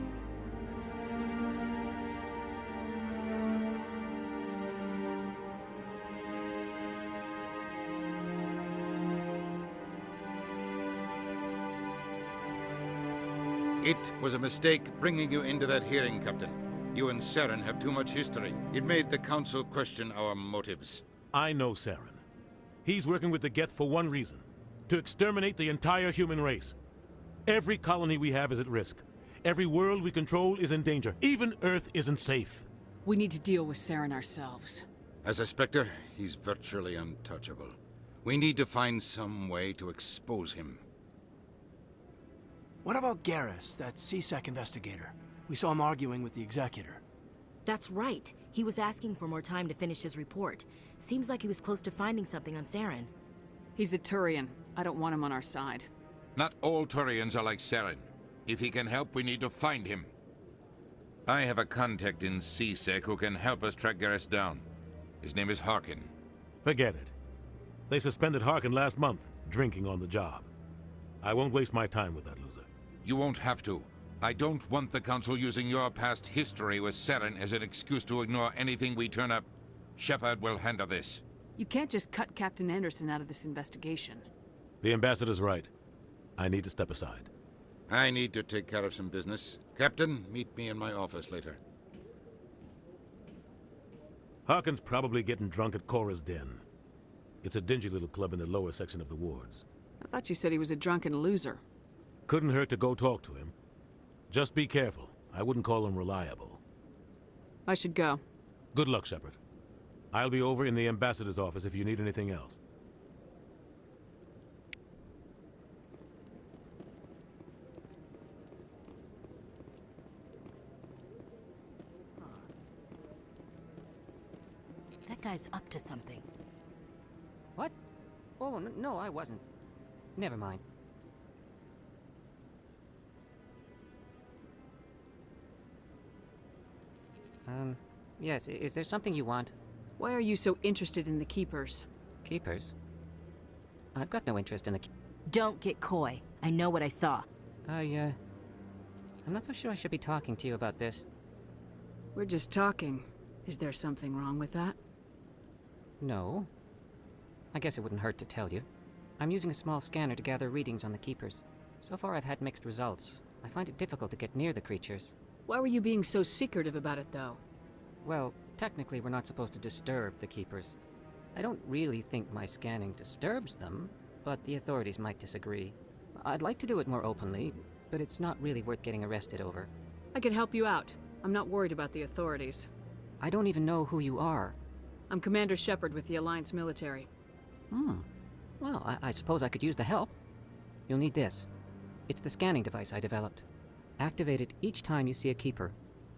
It was a mistake bringing you into that hearing, Captain. You and Saren have too much history. It made the Council question our motives. I know Saren. He's working with the Geth for one reason. To exterminate the entire human race. Every colony we have is at risk. Every world we control is in danger. Even Earth isn't safe. We need to deal with Saren ourselves. As a Spectre, he's virtually untouchable. We need to find some way to expose him. What about Garrus, that CSEC investigator? We saw him arguing with the Executor. That's right. He was asking for more time to finish his report. Seems like he was close to finding something on Saren. He's a Turian. I don't want him on our side. Not all Turians are like Saren. If he can help, we need to find him. I have a contact in CSEC who can help us track Garrus down. His name is Harkin. Forget it. They suspended Harkin last month, drinking on the job. I won't waste my time with that loser. You won't have to. I don't want the Council using your past history with Saren as an excuse to ignore anything we turn up. Shepard will handle this. You can't just cut Captain Anderson out of this investigation. The Ambassador's right. I need to step aside. I need to take care of some business. Captain, meet me in my office later. Harkin's probably getting drunk at Cora's den. It's a dingy little club in the lower section of the wards. I thought you said he was a drunken loser. Couldn't hurt to go talk to him. Just be careful. I wouldn't call him reliable. I should go. Good luck, Shepard. I'll be over in the ambassador's office if you need anything else. That guy's up to something. What? Oh, no, I wasn't. Never mind. Yes, is there something you want? Why are you so interested in the Keepers? Keepers? I've got no interest in the Don't get coy. I know what I saw. I'm not so sure I should be talking to you about this. We're just talking. Is there something wrong with that? No. I guess it wouldn't hurt to tell you. I'm using a small scanner to gather readings on the Keepers. So far I've had mixed results. I find it difficult to get near the creatures. Why were you being so secretive about it, though? Well, technically we're not supposed to disturb the Keepers. I don't really think my scanning disturbs them, but the authorities might disagree. I'd like to do it more openly, but it's not really worth getting arrested over. I can help you out. I'm not worried about the authorities. I don't even know who you are. I'm Commander Shepard with the Alliance military. Well, I suppose I could use the help. You'll need this. It's the scanning device I developed. Activate it each time you see a Keeper.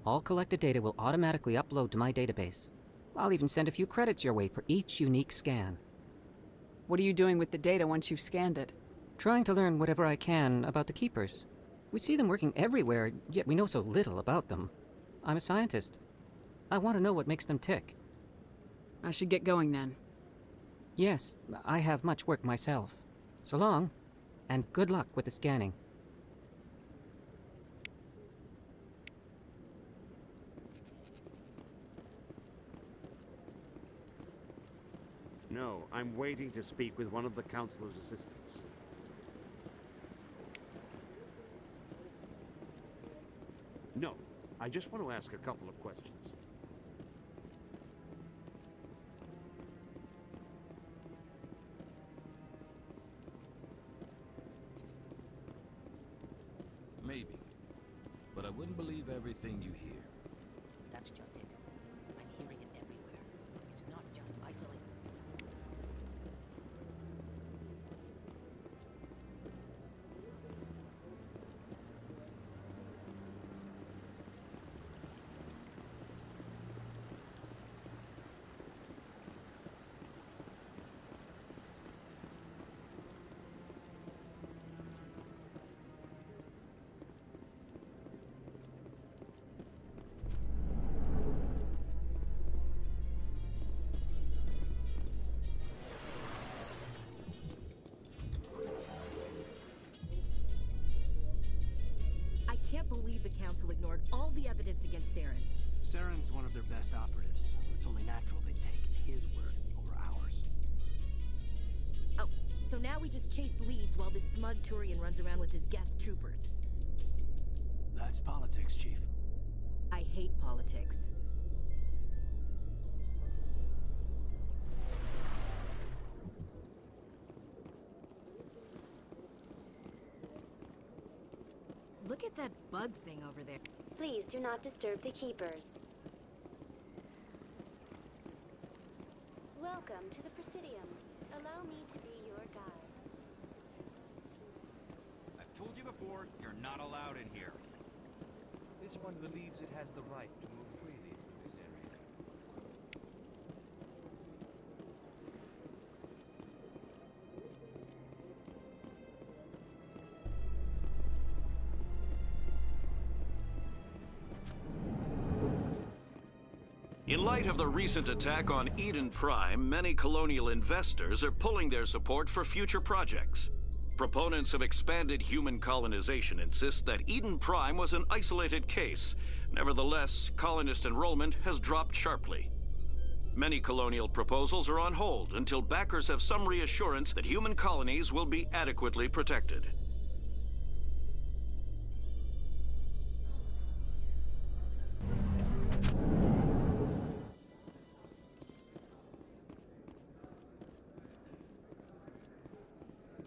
All collected data will automatically upload to my database. I'll even send a few credits your way for each unique scan. What are you doing with the data once you've scanned it? Trying to learn whatever I can about the Keepers. We see them working everywhere, yet we know so little about them. I'm a scientist. I want to know what makes them tick. I should get going then. Yes, I have much work myself. So long, and good luck with the scanning. No, I'm waiting to speak with one of the Councilor's assistants. No, I just want to ask a couple of questions. Maybe. But I wouldn't believe everything you hear. That's just it. I'm hearing it everywhere. It's not just isolated. I can't believe the Council ignored all the evidence against Saren. Saren's one of their best operatives. It's only natural they take his word over ours. Oh, so now we just chase leads while this smug Turian runs around with his Geth troopers. That's politics, Chief. I hate politics. Look at that bug thing over there. Please do not disturb the Keepers. Welcome to the Presidium. Allow me to be your guide. I've told you before, you're not allowed in here. This one believes it has the right to move freely through this area. In light of the recent attack on Eden Prime, many colonial investors are pulling their support for future projects. Proponents of expanded human colonization insist that Eden Prime was an isolated case. Nevertheless, colonist enrollment has dropped sharply. Many colonial proposals are on hold until backers have some reassurance that human colonies will be adequately protected.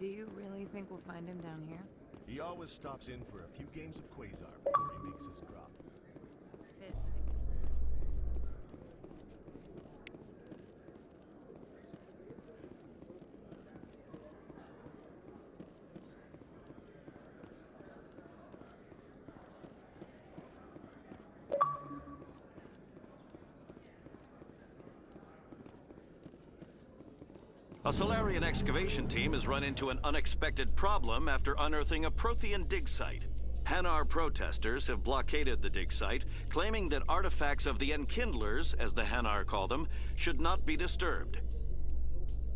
Do you really think we'll find him down here? He always stops in for a few games of Quasar before he makes his drop. Fist. A Solarian excavation team has run into an unexpected problem after unearthing a Prothean dig site. Hanar protesters have blockaded the dig site, claiming that artifacts of the Enkindlers, as the Hanar call them, should not be disturbed.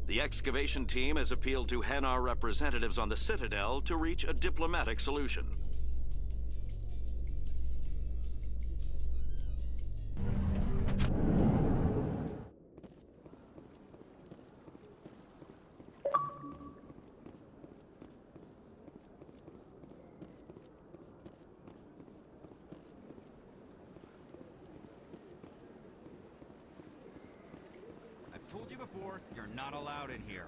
The excavation team has appealed to Hanar representatives on the Citadel to reach a diplomatic solution. Told you before, you're not allowed in here.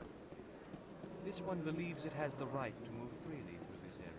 This one believes it has the right to move freely through this area.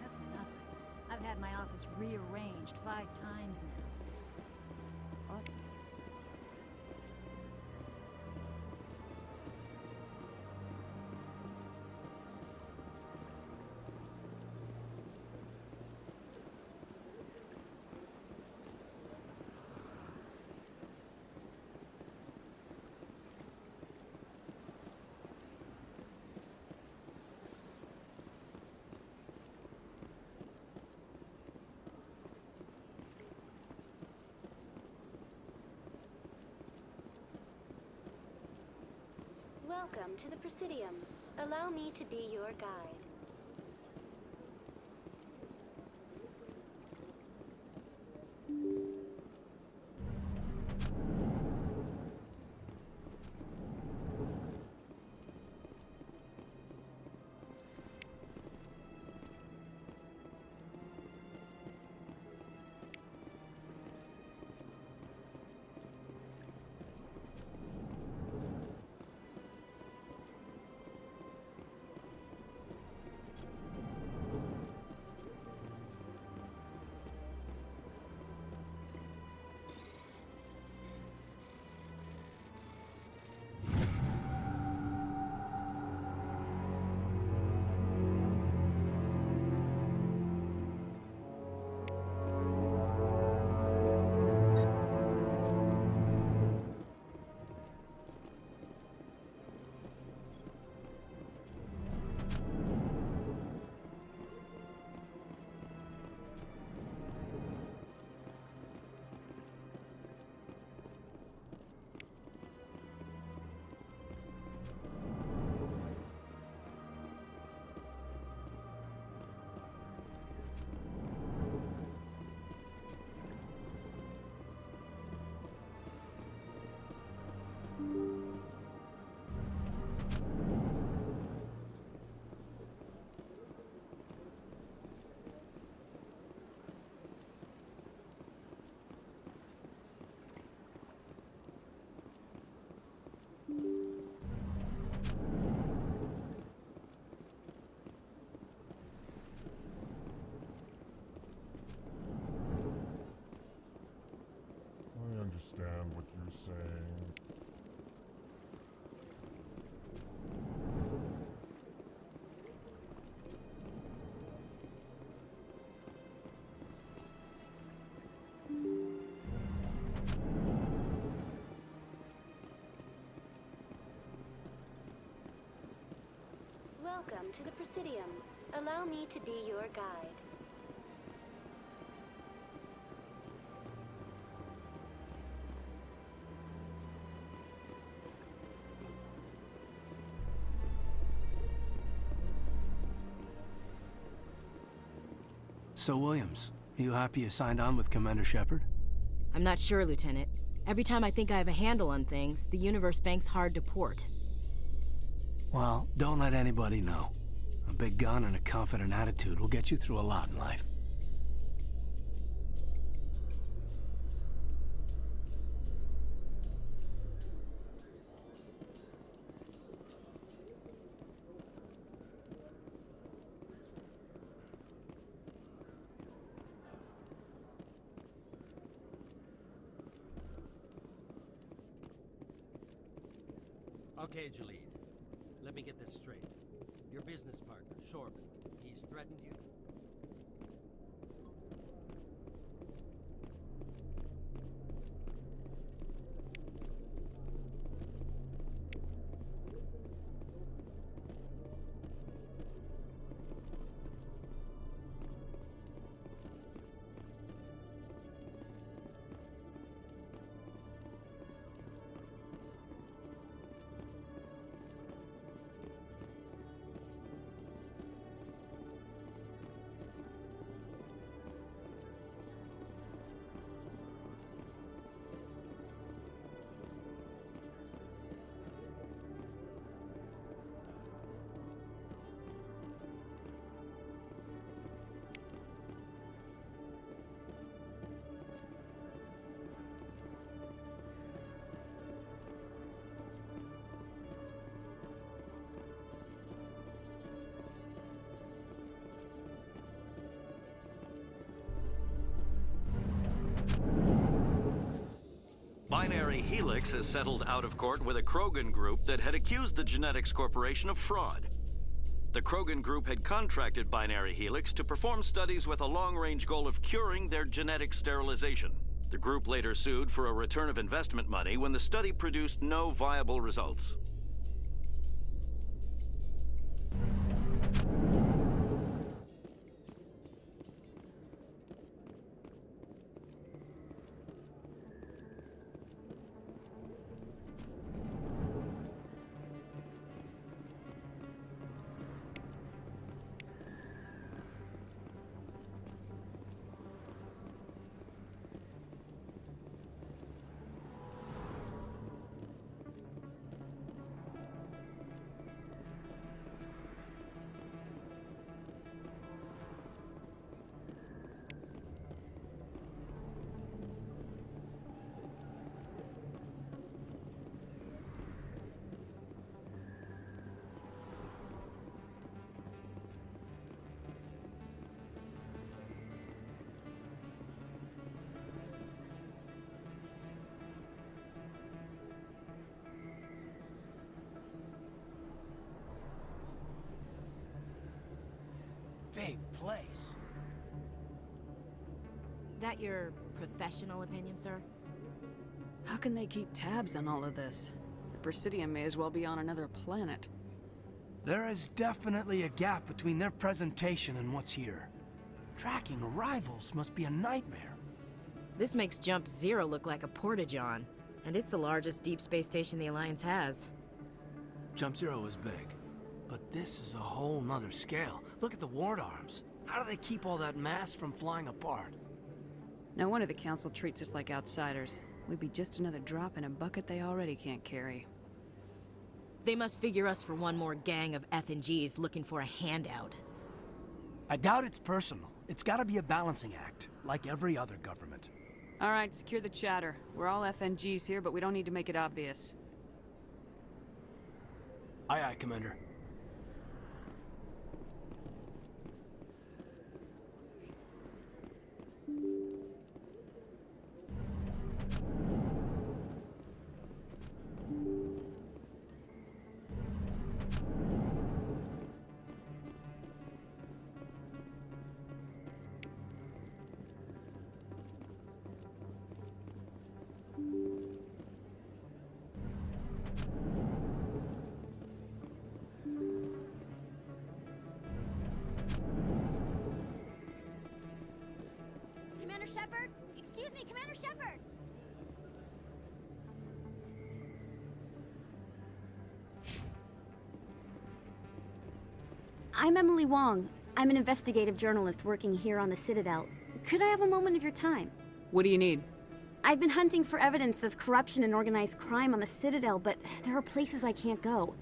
That's nothing. I've had my office rearranged 5 times now. Fuck. Welcome to the Presidium. Allow me to be your guide. to the Presidium. Allow me to be your guide. So, Williams, you happy you signed on with Commander Shepard? I'm not sure, Lieutenant. Every time I think I have a handle on things, the universe banks hard to port. Well, don't let anybody know. A big gun and a confident attitude will get you through a lot in life. Okay, Jalid. Let me get this straight. Your business partner, Shorman, he's threatened you? Binary Helix has settled out of court with a Krogan group that had accused the Genetics Corporation of fraud. The Krogan group had contracted Binary Helix to perform studies with a long-range goal of curing their genetic sterilization. The group later sued for a return of investment money when the study produced no viable results. Big place. That your professional opinion, sir? How can they keep tabs on all of this? The Presidium may as well be on another planet. There is definitely a gap between their presentation and what's here. Tracking arrivals must be a nightmare. This makes Jump Zero look like a porta-john, and it's the largest deep space station the Alliance has. Jump Zero is big, but this is a whole nother scale. Look at the ward arms. How do they keep all that mass from flying apart? No wonder the Council treats us like outsiders. We'd be just another drop in a bucket they already can't carry. They must figure us for one more gang of F&Gs looking for a handout. I doubt it's personal. It's gotta be a balancing act, like every other government. All right, secure the chatter. We're all FNGs here, but we don't need to make it obvious. Aye, aye, Commander. Commander Shepard? Excuse me, Commander Shepard! I'm Emily Wong. I'm an investigative journalist working here on the Citadel. Could I have a moment of your time? What do you need? I've been hunting for evidence of corruption and organized crime on the Citadel, but there are places I can't go.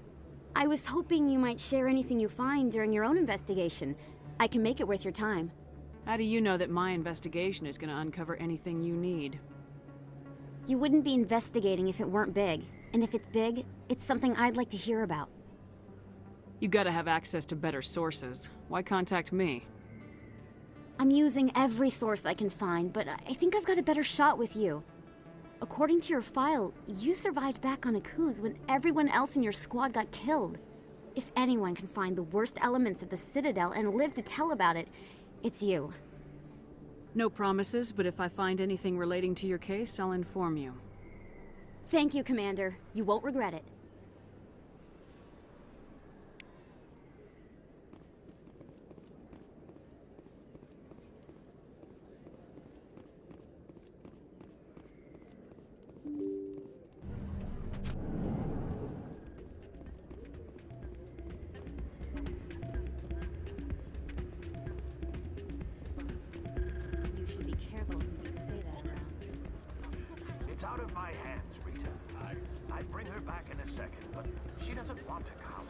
I was hoping you might share anything you find during your own investigation. I can make it worth your time. How do you know that my investigation is going to uncover anything you need? You wouldn't be investigating if it weren't big. And if it's big, it's something I'd like to hear about. You gotta have access to better sources. Why contact me? I'm using every source I can find, but I think I've got a better shot with you. According to your file, you survived back on Akuz when everyone else in your squad got killed. If anyone can find the worst elements of the Citadel and live to tell about it, it's you. No promises, but if I find anything relating to your case, I'll inform you. Thank you, Commander. You won't regret it. You should be careful who you say that around. It's out of my hands, Rita. I'd bring her back in a second, but she doesn't want to come.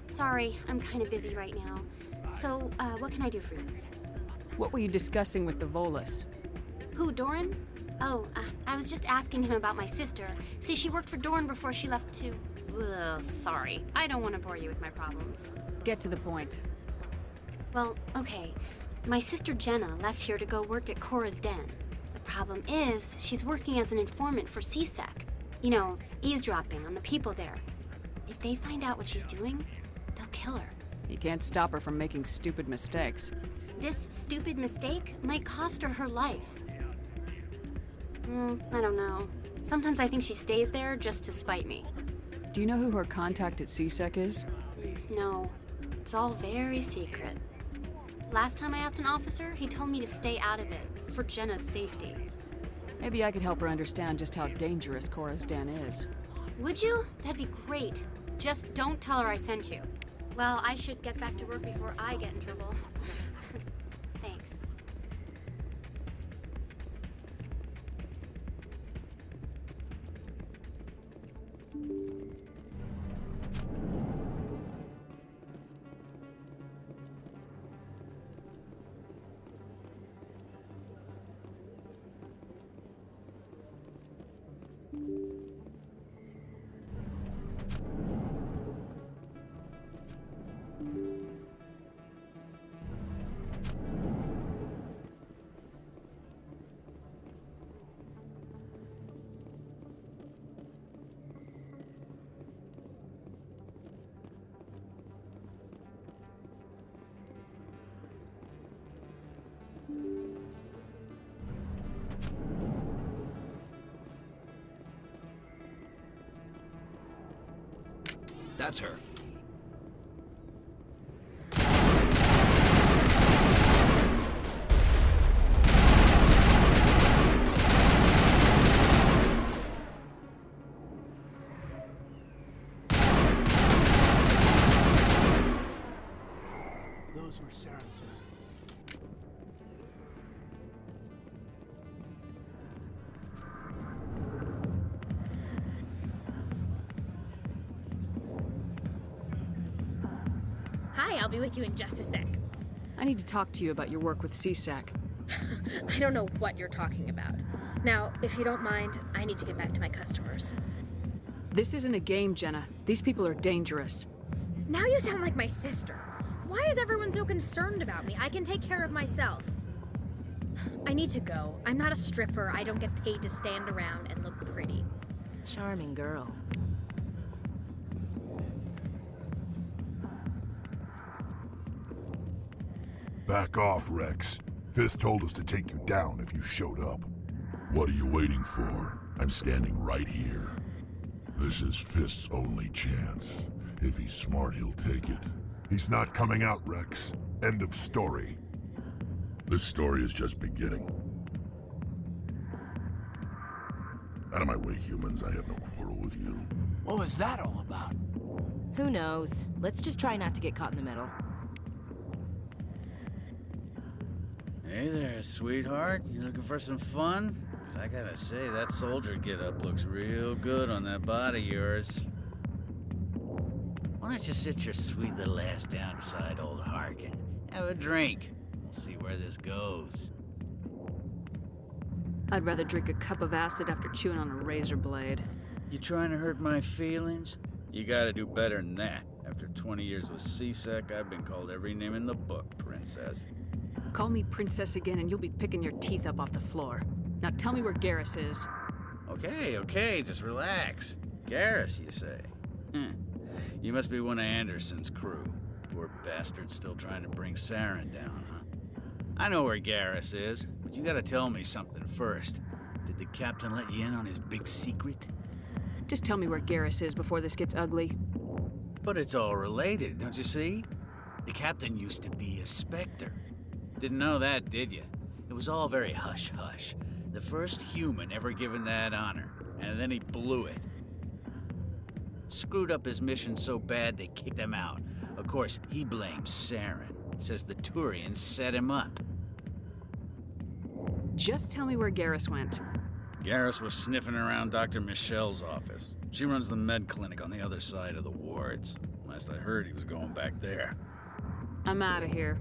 Sorry, I'm kind of busy right now. So, what can I do for you? What were you discussing with the Volus? Who, Doran? Oh, I was just asking him about my sister. See, she worked for Doran before she left to... Ugh, sorry. I don't want to bore you with my problems. Get to the point. Well, okay. My sister Jenna left here to go work at Cora's Den. The problem is, she's working as an informant for CSEC. You know, eavesdropping on the people there. If they find out what she's doing, they'll kill her. You can't stop her from making stupid mistakes. This stupid mistake might cost her her life. I don't know. Sometimes I think she stays there just to spite me. Do you know who her contact at CSEC is? No. It's all very secret. Last time I asked an officer, he told me to stay out of it, for Jenna's safety. Maybe I could help her understand just how dangerous Cora's Den is. Would you? That'd be great. Just don't tell her I sent you. Well, I should get back to work before I get in trouble. Thanks. That's her. Those were Saren's men. Hi, I'll be with you in just a sec. I need to talk to you about your work with CSEC. I don't know what you're talking about. Now, if you don't mind, I need to get back to my customers. This isn't a game, Jenna. These people are dangerous. Now you sound like my sister. Why is everyone so concerned about me? I can take care of myself. I need to go. I'm not a stripper. I don't get paid to stand around and look pretty. Charming girl. Back off, Rex. Fist told us to take you down if you showed up. What are you waiting for? I'm standing right here. This is Fist's only chance. If he's smart, he'll take it. He's not coming out, Rex. End of story. This story is just beginning. Out of my way, humans. I have no quarrel with you. What was that all about? Who knows? Let's just try not to get caught in the middle. Hey there, sweetheart. You looking for some fun? 'Cause I gotta say, that soldier getup looks real good on that body of yours. Why don't you sit your sweet little ass down beside old Harkin? Have a drink. We'll see where this goes. I'd rather drink a cup of acid after chewing on a razor blade. You trying to hurt my feelings? You gotta do better than that. After 20 years with C-Sec, I've been called every name in the book, princess. Call me princess again and you'll be picking your teeth up off the floor. Now tell me where Garrus is. Okay, just relax. Garrus, you say? You must be one of Anderson's crew. Poor bastard still trying to bring Saren down, huh? I know where Garrus is, but you gotta tell me something first. Did the captain let you in on his big secret? Just tell me where Garrus is before this gets ugly. But it's all related, don't you see? The captain used to be a Spectre. Didn't know that, did you? It was all very hush-hush. The first human ever given that honor, and then he blew it. Screwed up his mission so bad they kicked him out. Of course, he blames Saren. Says the Turians set him up. Just tell me where Garrus went. Garrus was sniffing around Dr. Michelle's office. She runs the med clinic on the other side of the wards. Last I heard, he was going back there. I'm out of here.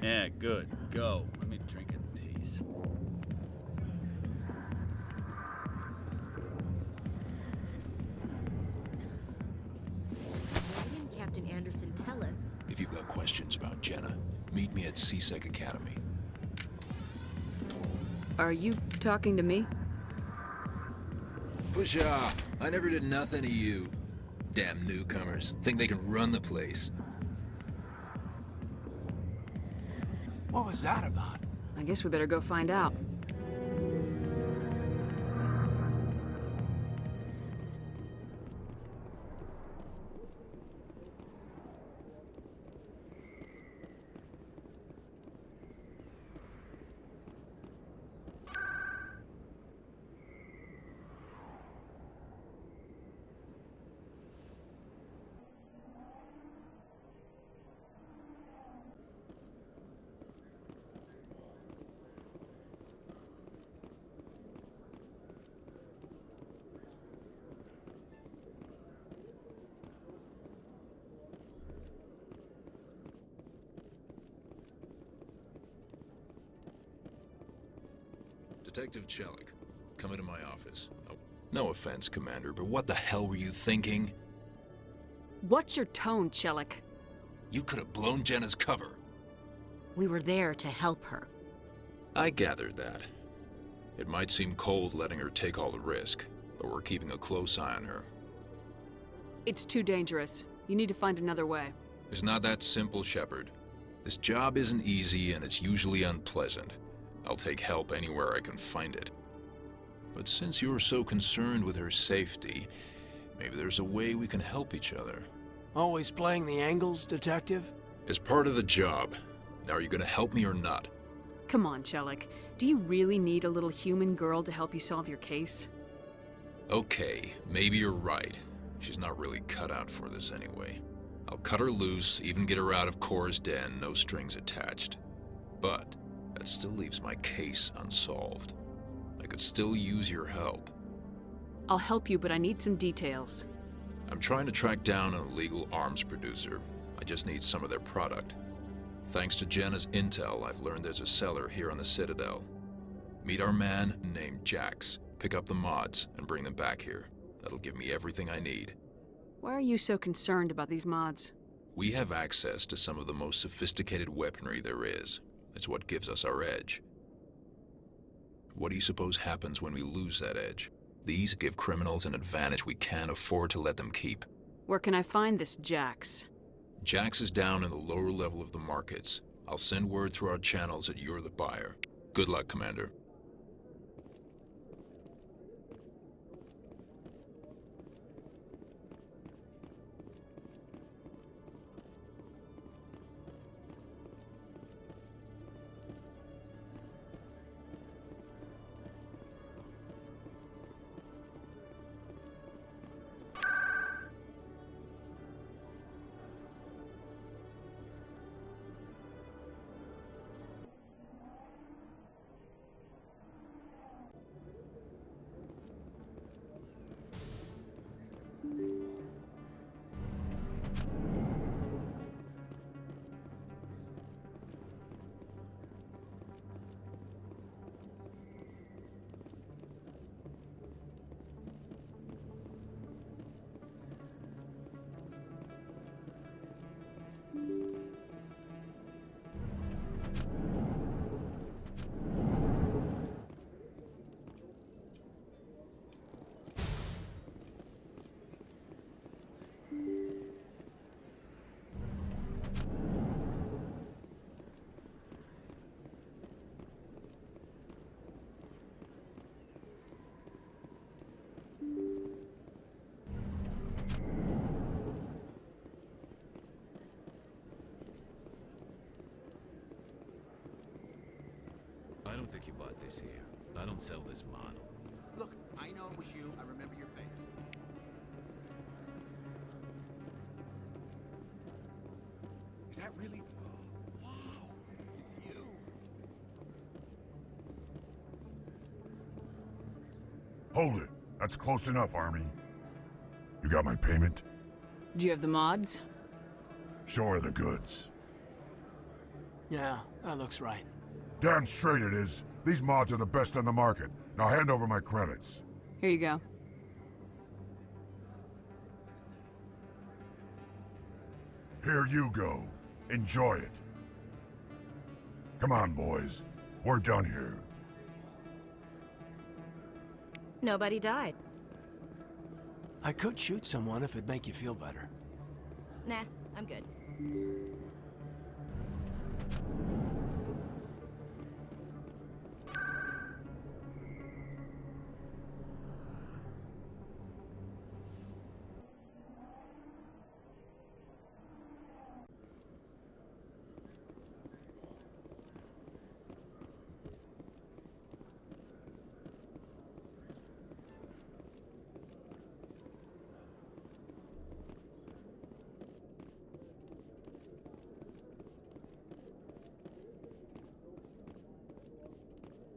Yeah, good. Go. Let me drink in peace. Why didn't Captain Anderson tell us? If you've got questions about Jenna, meet me at C-Sec Academy. Are you talking to me? Push off. I never did nothing to you. Damn newcomers. Think they can run the place. What was that about? I guess we better go find out. Detective Chelik, come into my office. Oh, no offense, Commander, but what the hell were you thinking? What's your tone, Chelik? You could have blown Jenna's cover. We were there to help her. I gathered that. It might seem cold letting her take all the risk, but we're keeping a close eye on her. It's too dangerous. You need to find another way. It's not that simple, Shepard. This job isn't easy and it's usually unpleasant. I'll take help anywhere I can find it. But since you're so concerned with her safety, maybe there's a way we can help each other. Always playing the angles, Detective? It's part of the job. Now, are you gonna help me or not? Come on, Chelik. Do you really need a little human girl to help you solve your case? Okay, maybe you're right. She's not really cut out for this anyway. I'll cut her loose, even get her out of Cora's den, no strings attached. But that still leaves my case unsolved. I could still use your help. I'll help you, but I need some details. I'm trying to track down an illegal arms producer. I just need some of their product. Thanks to Jenna's intel, I've learned there's a seller here on the Citadel. Meet our man named Jax, pick up the mods, and bring them back here. That'll give me everything I need. Why are you so concerned about these mods? We have access to some of the most sophisticated weaponry there is. It's what gives us our edge. What do you suppose happens when we lose that edge? These give criminals an advantage we can't afford to let them keep. Where can I find this Jax? Jax is down in the lower level of the markets. I'll send word through our channels that you're the buyer. Good luck, Commander. I don't think you bought this here. I don't sell this model. Look, I know it was you. I remember your face. Is that really? Wow, it's you. Hold it. That's close enough, Army. You got my payment? Do you have the mods? Show her the goods. Yeah, that looks right. Damn straight it is. These mods are the best on the market. Now hand over my credits. Here you go. Here you go. Enjoy it. Come on, boys. We're done here. Nobody died. I could shoot someone if it'd make you feel better. Nah, I'm good.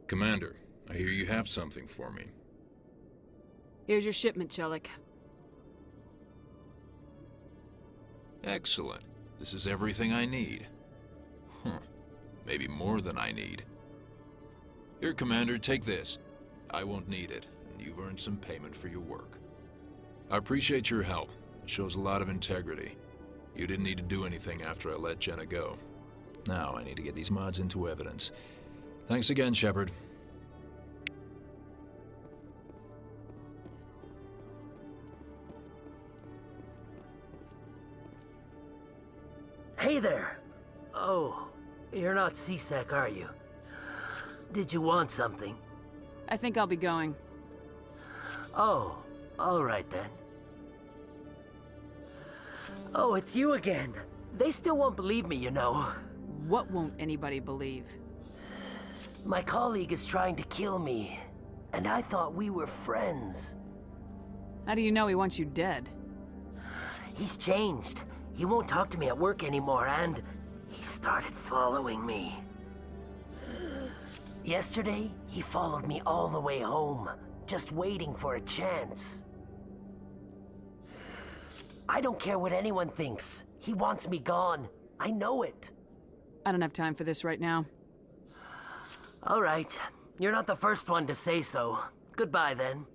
Commander, I hear you have something for me. Here's your shipment, Chelik. Excellent. This is everything I need. Huh. Maybe more than I need. Here, Commander, take this. I won't need it, and you've earned some payment for your work. I appreciate your help. It shows a lot of integrity. You didn't need to do anything after I let Jenna go. Now I need to get these mods into evidence. Thanks again, Shepard. Hey there. Oh, you're not C-Sec, are you? Did you want something? I think I'll be going. Oh, all right then. Oh, it's you again. They still won't believe me, you know. What won't anybody believe? My colleague is trying to kill me, and I thought we were friends. How do you know he wants you dead? He's changed. He won't talk to me at work anymore, and he started following me. Yesterday, he followed me all the way home, just waiting for a chance. I don't care what anyone thinks. He wants me gone. I know it. I don't have time for this right now. All right. You're not the first one to say so. Goodbye, then.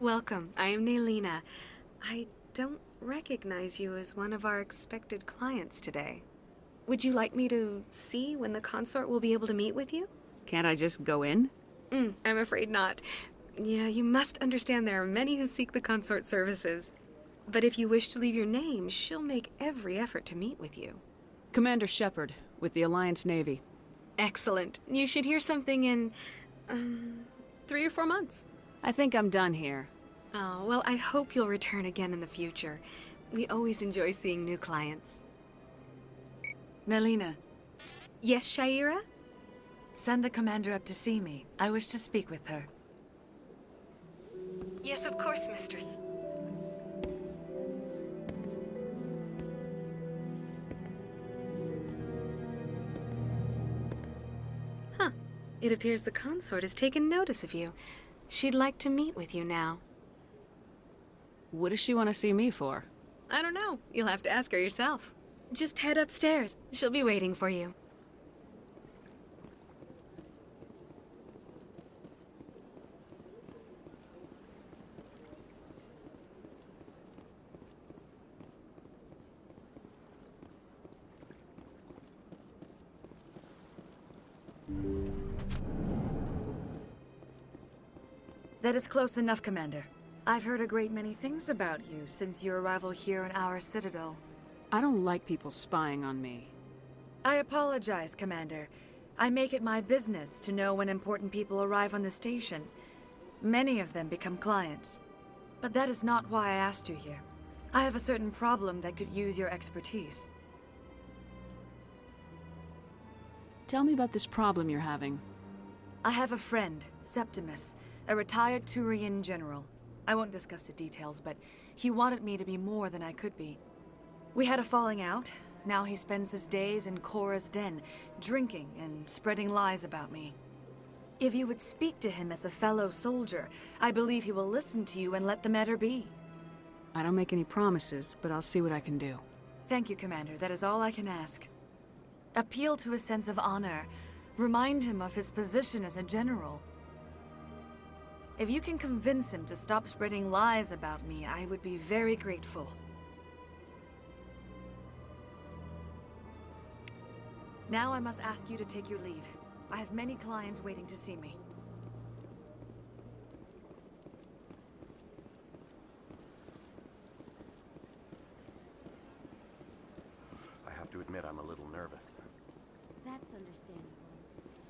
Welcome. I am Naylina. I don't recognize you as one of our expected clients today. Would you like me to see when the consort will be able to meet with you? Can't I just go in? I'm afraid not. Yeah, you must understand there are many who seek the consort services. But if you wish to leave your name, she'll make every effort to meet with you. Commander Shepard, with the Alliance Navy. Excellent. You should hear something in, 3 or 4 months. I think I'm done here. Oh, well, I hope you'll return again in the future. We always enjoy seeing new clients. Naylina. Yes, Shaira? Send the commander up to see me. I wish to speak with her. Yes, of course, mistress. Huh. It appears the consort has taken notice of you. She'd like to meet with you now. What does she want to see me for? I don't know. You'll have to ask her yourself. Just head upstairs. She'll be waiting for you. That is close enough, Commander. I've heard a great many things about you since your arrival here in our citadel. I don't like people spying on me. I apologize, Commander. I make it my business to know when important people arrive on the station. Many of them become clients. But that is not why I asked you here. I have a certain problem that could use your expertise. Tell me about this problem you're having. I have a friend, Septimus, a retired Turian general. I won't discuss the details, but he wanted me to be more than I could be. We had a falling out. Now he spends his days in Korra's den, drinking and spreading lies about me. If you would speak to him as a fellow soldier, I believe he will listen to you and let the matter be. I don't make any promises, but I'll see what I can do. Thank you, Commander. That is all I can ask. Appeal to his sense of honor. Remind him of his position as a general. If you can convince him to stop spreading lies about me, I would be very grateful. Now I must ask you to take your leave. I have many clients waiting to see me. I have to admit I'm a little nervous. That's understandable.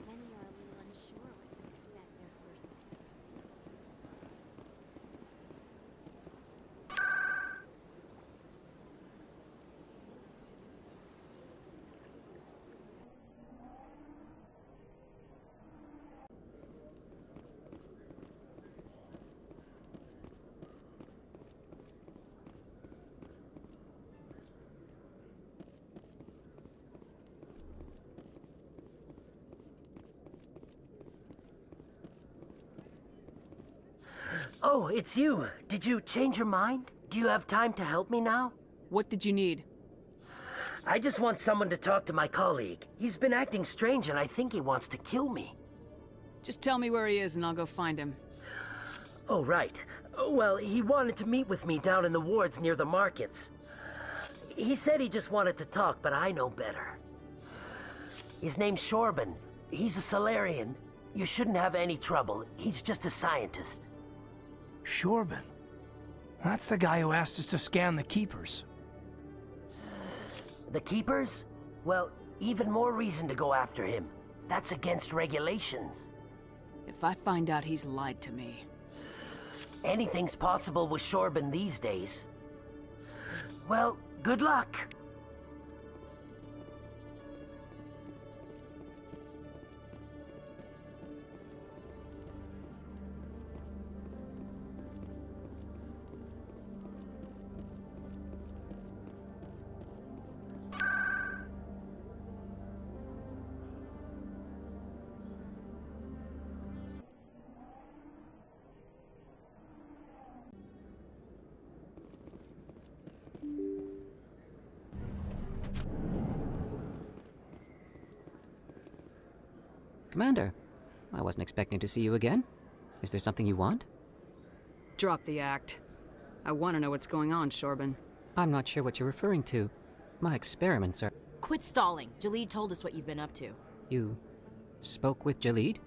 Many are a little unsure what to expect their first time. Oh, it's you. Did you change your mind? Do you have time to help me now? What did you need? I just want someone to talk to my colleague. He's been acting strange and I think he wants to kill me. Just tell me where he is and I'll go find him. Oh, right. Well, he wanted to meet with me down in the wards near the markets. He said he just wanted to talk, but I know better. His name's Shorban. He's a Solarian. You shouldn't have any trouble. He's just a scientist. Shorban? That's the guy who asked us to scan the Keepers. The Keepers? Well, even more reason to go after him. That's against regulations. If I find out he's lied to me... Anything's possible with Shorban these days. Well, good luck. Commander, I wasn't expecting to see you again. Is there something you want? Drop the act. I want to know what's going on, Shorban. I'm not sure what you're referring to. My experiments are... Quit stalling. Jalid told us what you've been up to. You spoke with Jalid?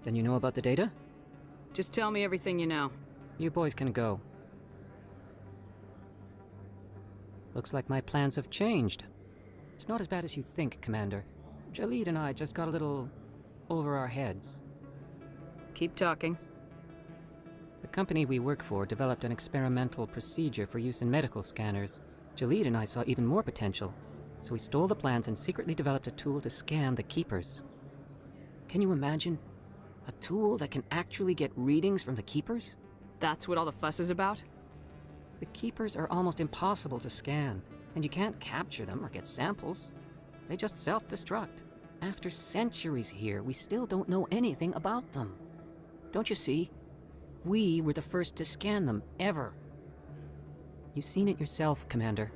Then you know about the data? Just tell me everything you know. You boys can go. Looks like my plans have changed. It's not as bad as you think, Commander. Jalid and I just got a little over our heads. Keep talking. The company we work for developed an experimental procedure for use in medical scanners. Jalid and I saw even more potential, so we stole the plans and secretly developed a tool to scan the Keepers. Can you imagine? A tool that can actually get readings from the Keepers? That's what all the fuss is about? The Keepers are almost impossible to scan, and you can't capture them or get samples. They just self-destruct. After centuries here, we still don't know anything about them. Don't you see? We were the first to scan them, ever. You've seen it yourself, Commander.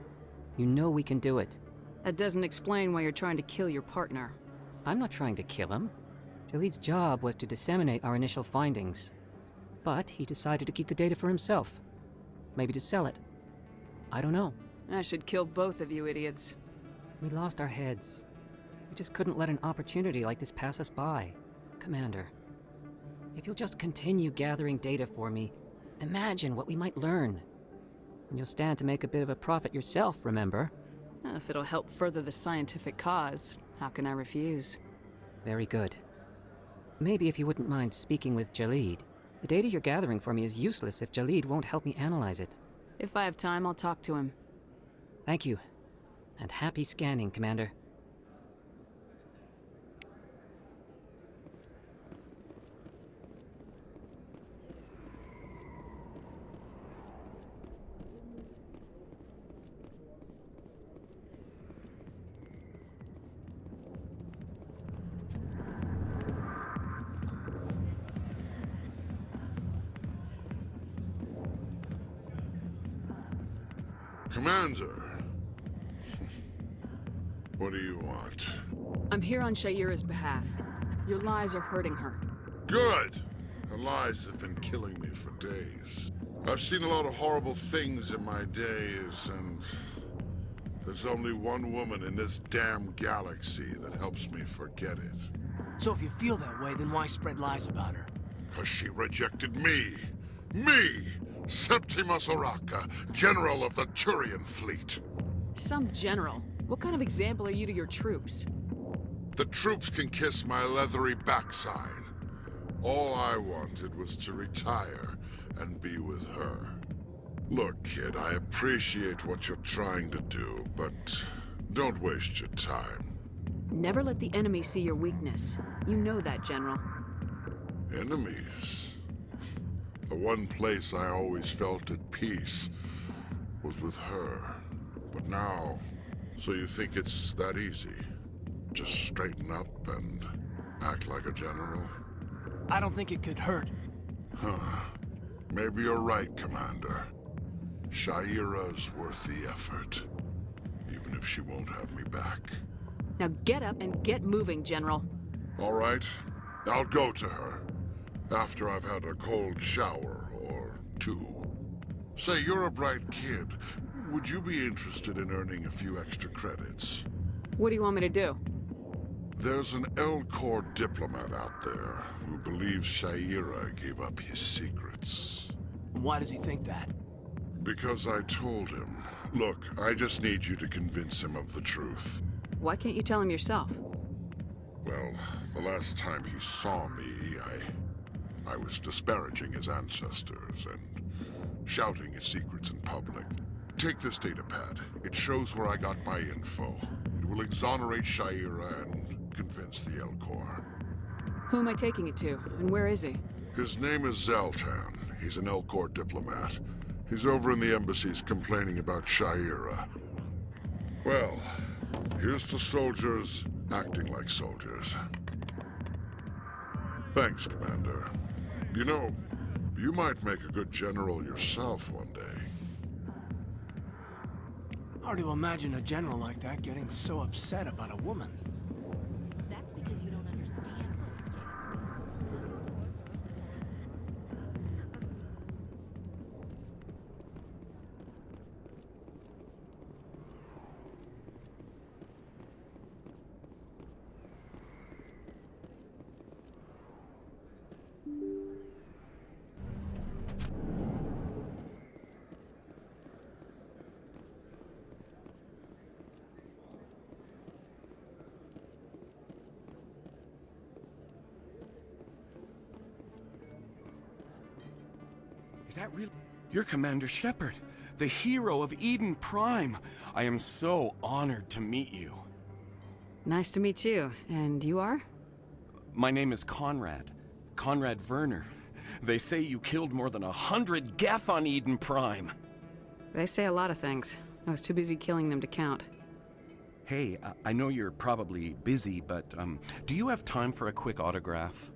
You know we can do it. That doesn't explain why you're trying to kill your partner. I'm not trying to kill him. Jalid's job was to disseminate our initial findings. But he decided to keep the data for himself. Maybe to sell it. I don't know. I should kill both of you idiots. We lost our heads. We just couldn't let an opportunity like this pass us by. Commander, if you'll just continue gathering data for me, imagine what we might learn. And you'll stand to make a bit of a profit yourself, remember? If it'll help further the scientific cause, how can I refuse? Very good. Maybe if you wouldn't mind speaking with Jalid. The data you're gathering for me is useless if Jalid won't help me analyze it. If I have time, I'll talk to him. Thank you. And happy scanning, Commander. Commander. What do you want? I'm here on Shaira's behalf. Your lies are hurting her. Good! Her lies have been killing me for days. I've seen a lot of horrible things in my days, and there's only one woman in this damn galaxy that helps me forget it. So if you feel that way, then why spread lies about her? 'Cause she rejected me! Me! Septimus Oraka, General of the Turian Fleet. Some general? What kind of example are you to your troops? The troops can kiss my leathery backside. All I wanted was to retire and be with her. Look, kid, I appreciate what you're trying to do, but don't waste your time. Never let the enemy see your weakness. You know that, General. Enemies? The one place I always felt at peace was with her. But now, so you think it's that easy? Just straighten up and act like a general? I don't think it could hurt. Huh. Maybe you're right, Commander. Shaira's worth the effort. Even if she won't have me back. Now get up and get moving, General. All right. I'll go to her. After I've had a cold shower or two. Say, you're a bright kid. Would you be interested in earning a few extra credits? What do you want me to do? There's an L-Corps diplomat out there who believes Shaira gave up his secrets. Why does he think that? Because I told him. Look, I just need you to convince him of the truth. Why can't you tell him yourself? Well, the last time he saw me, I was disparaging his ancestors and shouting his secrets in public. Take this data pad. It shows where I got my info. It will exonerate Shaira and convince the L-Corps. Who am I taking it to, and where is he? His name is Zaltan. He's an L-Corps diplomat. He's over in the embassies complaining about Shaira. Well, here's to soldiers acting like soldiers. Thanks, Commander. You know, you might make a good general yourself one day. Hard to imagine a general like that getting so upset about a woman. That's because you don't understand women. that really... You're Commander Shepard, the hero of Eden Prime. I am so honored to meet you. Nice to meet you. And you are? My name is Conrad. Conrad Werner. They say you killed more than 100 Geth on Eden Prime. They say a lot of things. I was too busy killing them to count. Hey, I know you're probably busy, but do you have time for a quick autograph?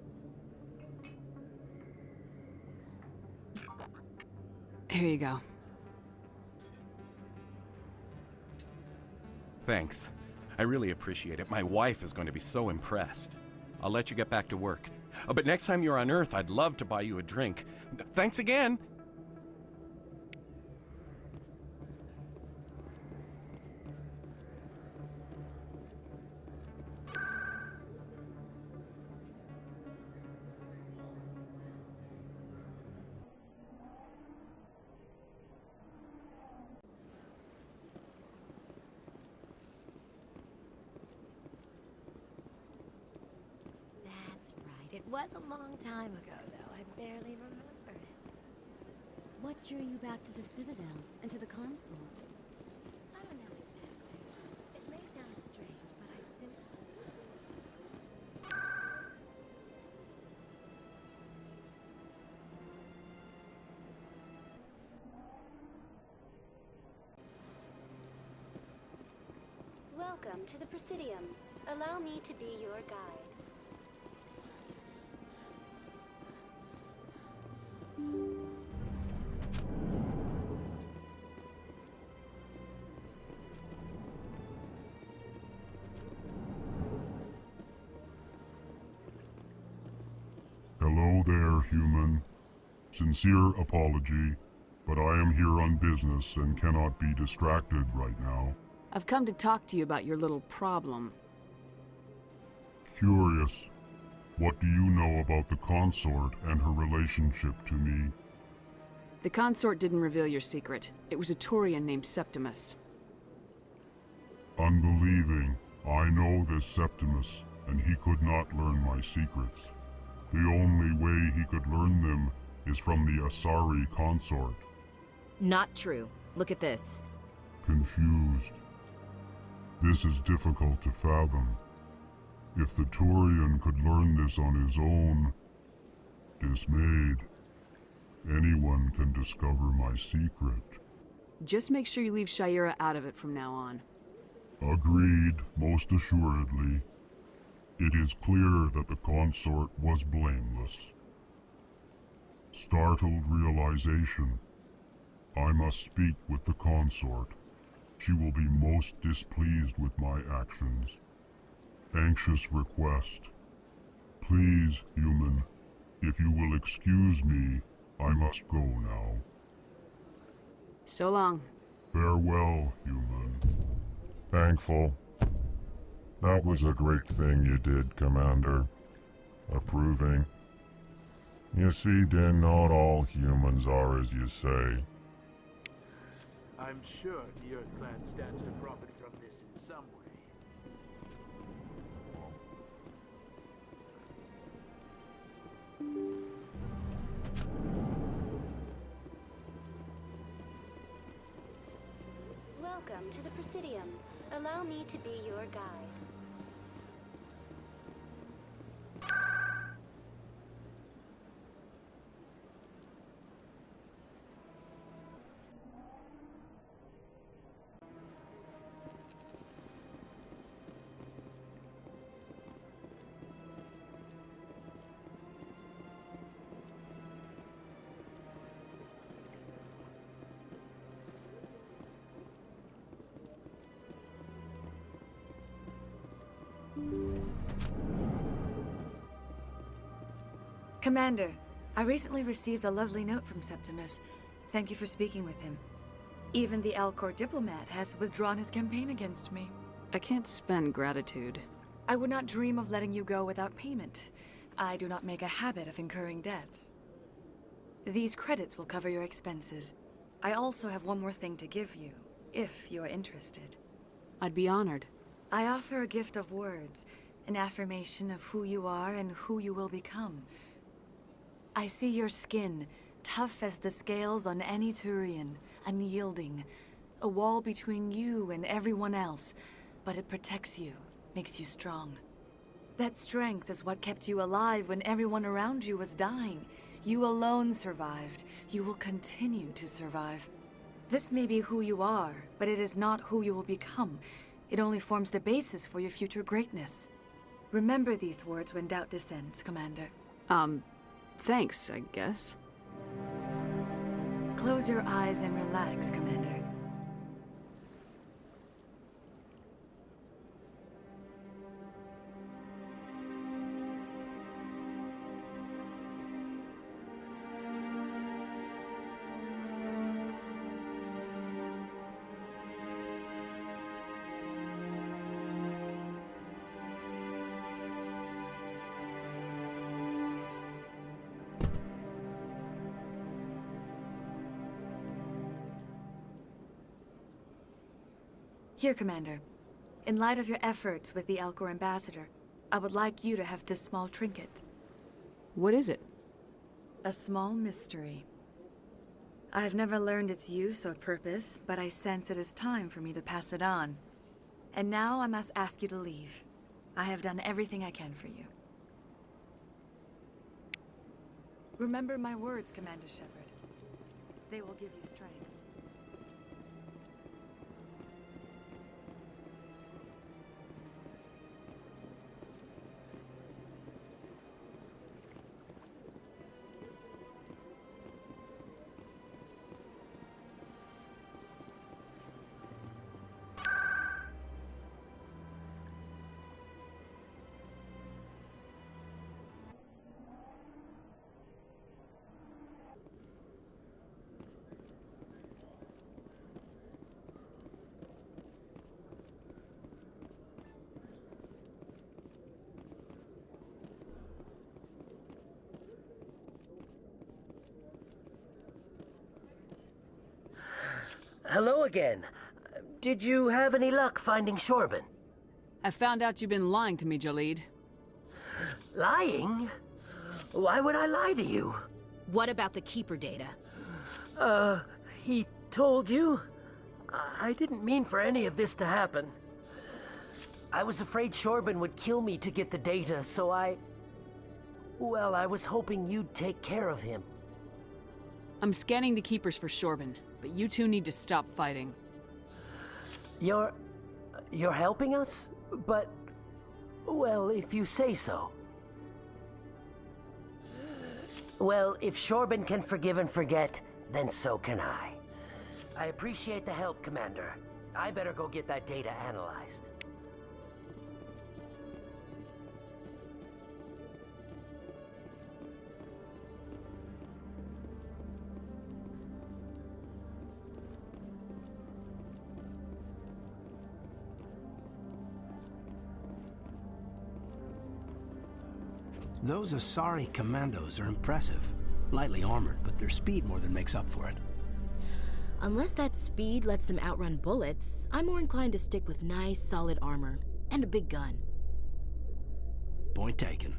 Here you go. Thanks. I really appreciate it. My wife is going to be so impressed. I'll let you get back to work. But next time you're on Earth, I'd love to buy you a drink. Thanks again! That's right. It was a long time ago, though. I barely remember it. What drew you back to the Citadel and to the console? I don't know exactly. It may sound strange, but I simply... Welcome to the Presidium. Allow me to be your guide. Hello there, human. Sincere apology, but I am here on business and cannot be distracted right now. I've come to talk to you about your little problem. Curious. What do you know about the consort and her relationship to me? The consort didn't reveal your secret. It was a Turian named Septimus. Unbelieving. I know this Septimus, and he could not learn my secrets. The only way he could learn them is from the Asari consort. Not true. Look at this. Confused. This is difficult to fathom. If the Turian could learn this on his own, dismayed, anyone can discover my secret. Just make sure you leave Shayera out of it from now on. Agreed, most assuredly. It is clear that the consort was blameless. Startled realization. I must speak with the consort. She will be most displeased with my actions. Anxious request. Please, human, if you will excuse me, I must go now. So long. Farewell, human. Thankful. That was a great thing you did, Commander. Approving. You see, Din, not all humans are as you say. I'm sure the Earth Clan stands to profit from this in some way. Welcome to the Presidium. Allow me to be your guide. Commander, I recently received a lovely note from Septimus. Thank you for speaking with him. Even the Alcor diplomat has withdrawn his campaign against me. I can't spend gratitude. I would not dream of letting you go without payment. I do not make a habit of incurring debts. These credits will cover your expenses. I also have one more thing to give you, if you are interested. I'd be honored. I offer a gift of words, an affirmation of who you are and who you will become. I see your skin, Tough as the scales on any Turian, unyielding. A wall between you and everyone else, but it protects you, makes you strong. That strength is what kept you alive when everyone around you was dying. You alone survived. You will continue to survive. This may be who you are, but it is not who you will become. It only forms the basis for your future greatness. Remember these words when doubt descends, Commander. Thanks, I guess. Close your eyes and relax, Commander. Here, Commander. In light of your efforts with the Alcor ambassador, I would like you to have this small trinket. What is it? A small mystery. I have never learned its use or purpose, but I sense it is time for me to pass it on. And now I must ask you to leave. I have done everything I can for you. Remember my words, Commander Shepard. They will give you strength. Hello again. Did you have any luck finding Shorban? I found out you've been lying to me, Jalid. Lying? Why would I lie to you? What about the Keeper data? He told you? I didn't mean for any of this to happen. I was afraid Shorban would kill me to get the data, so well, I was hoping you'd take care of him. I'm scanning the Keepers for Shorban, but you two need to stop fighting. You're helping us? But, well, if you say so. Well, if Shorban can forgive and forget, then so can I. I appreciate the help, Commander. I better go get that data analyzed. Those Asari commandos are impressive. Lightly armored, but their speed more than makes up for it. Unless that speed lets them outrun bullets, I'm more inclined to stick with nice, solid armor. And a big gun. Point taken.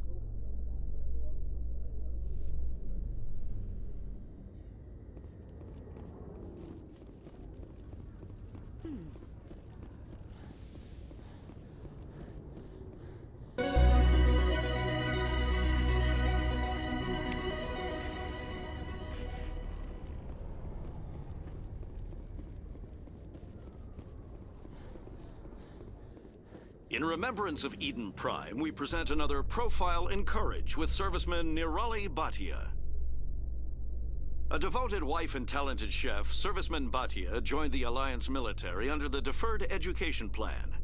In remembrance of Eden Prime, we present another Profile in Courage with serviceman Nirali Bhatia. A devoted wife and talented chef, serviceman Bhatia joined the Alliance military under the Deferred Education Plan.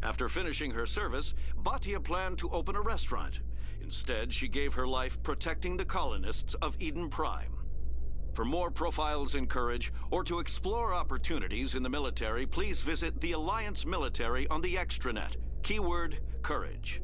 After finishing her service, Bhatia planned to open a restaurant. Instead, she gave her life protecting the colonists of Eden Prime. For more Profiles in Courage, or to explore opportunities in the military, please visit the Alliance military on the extranet. Keyword, Courage.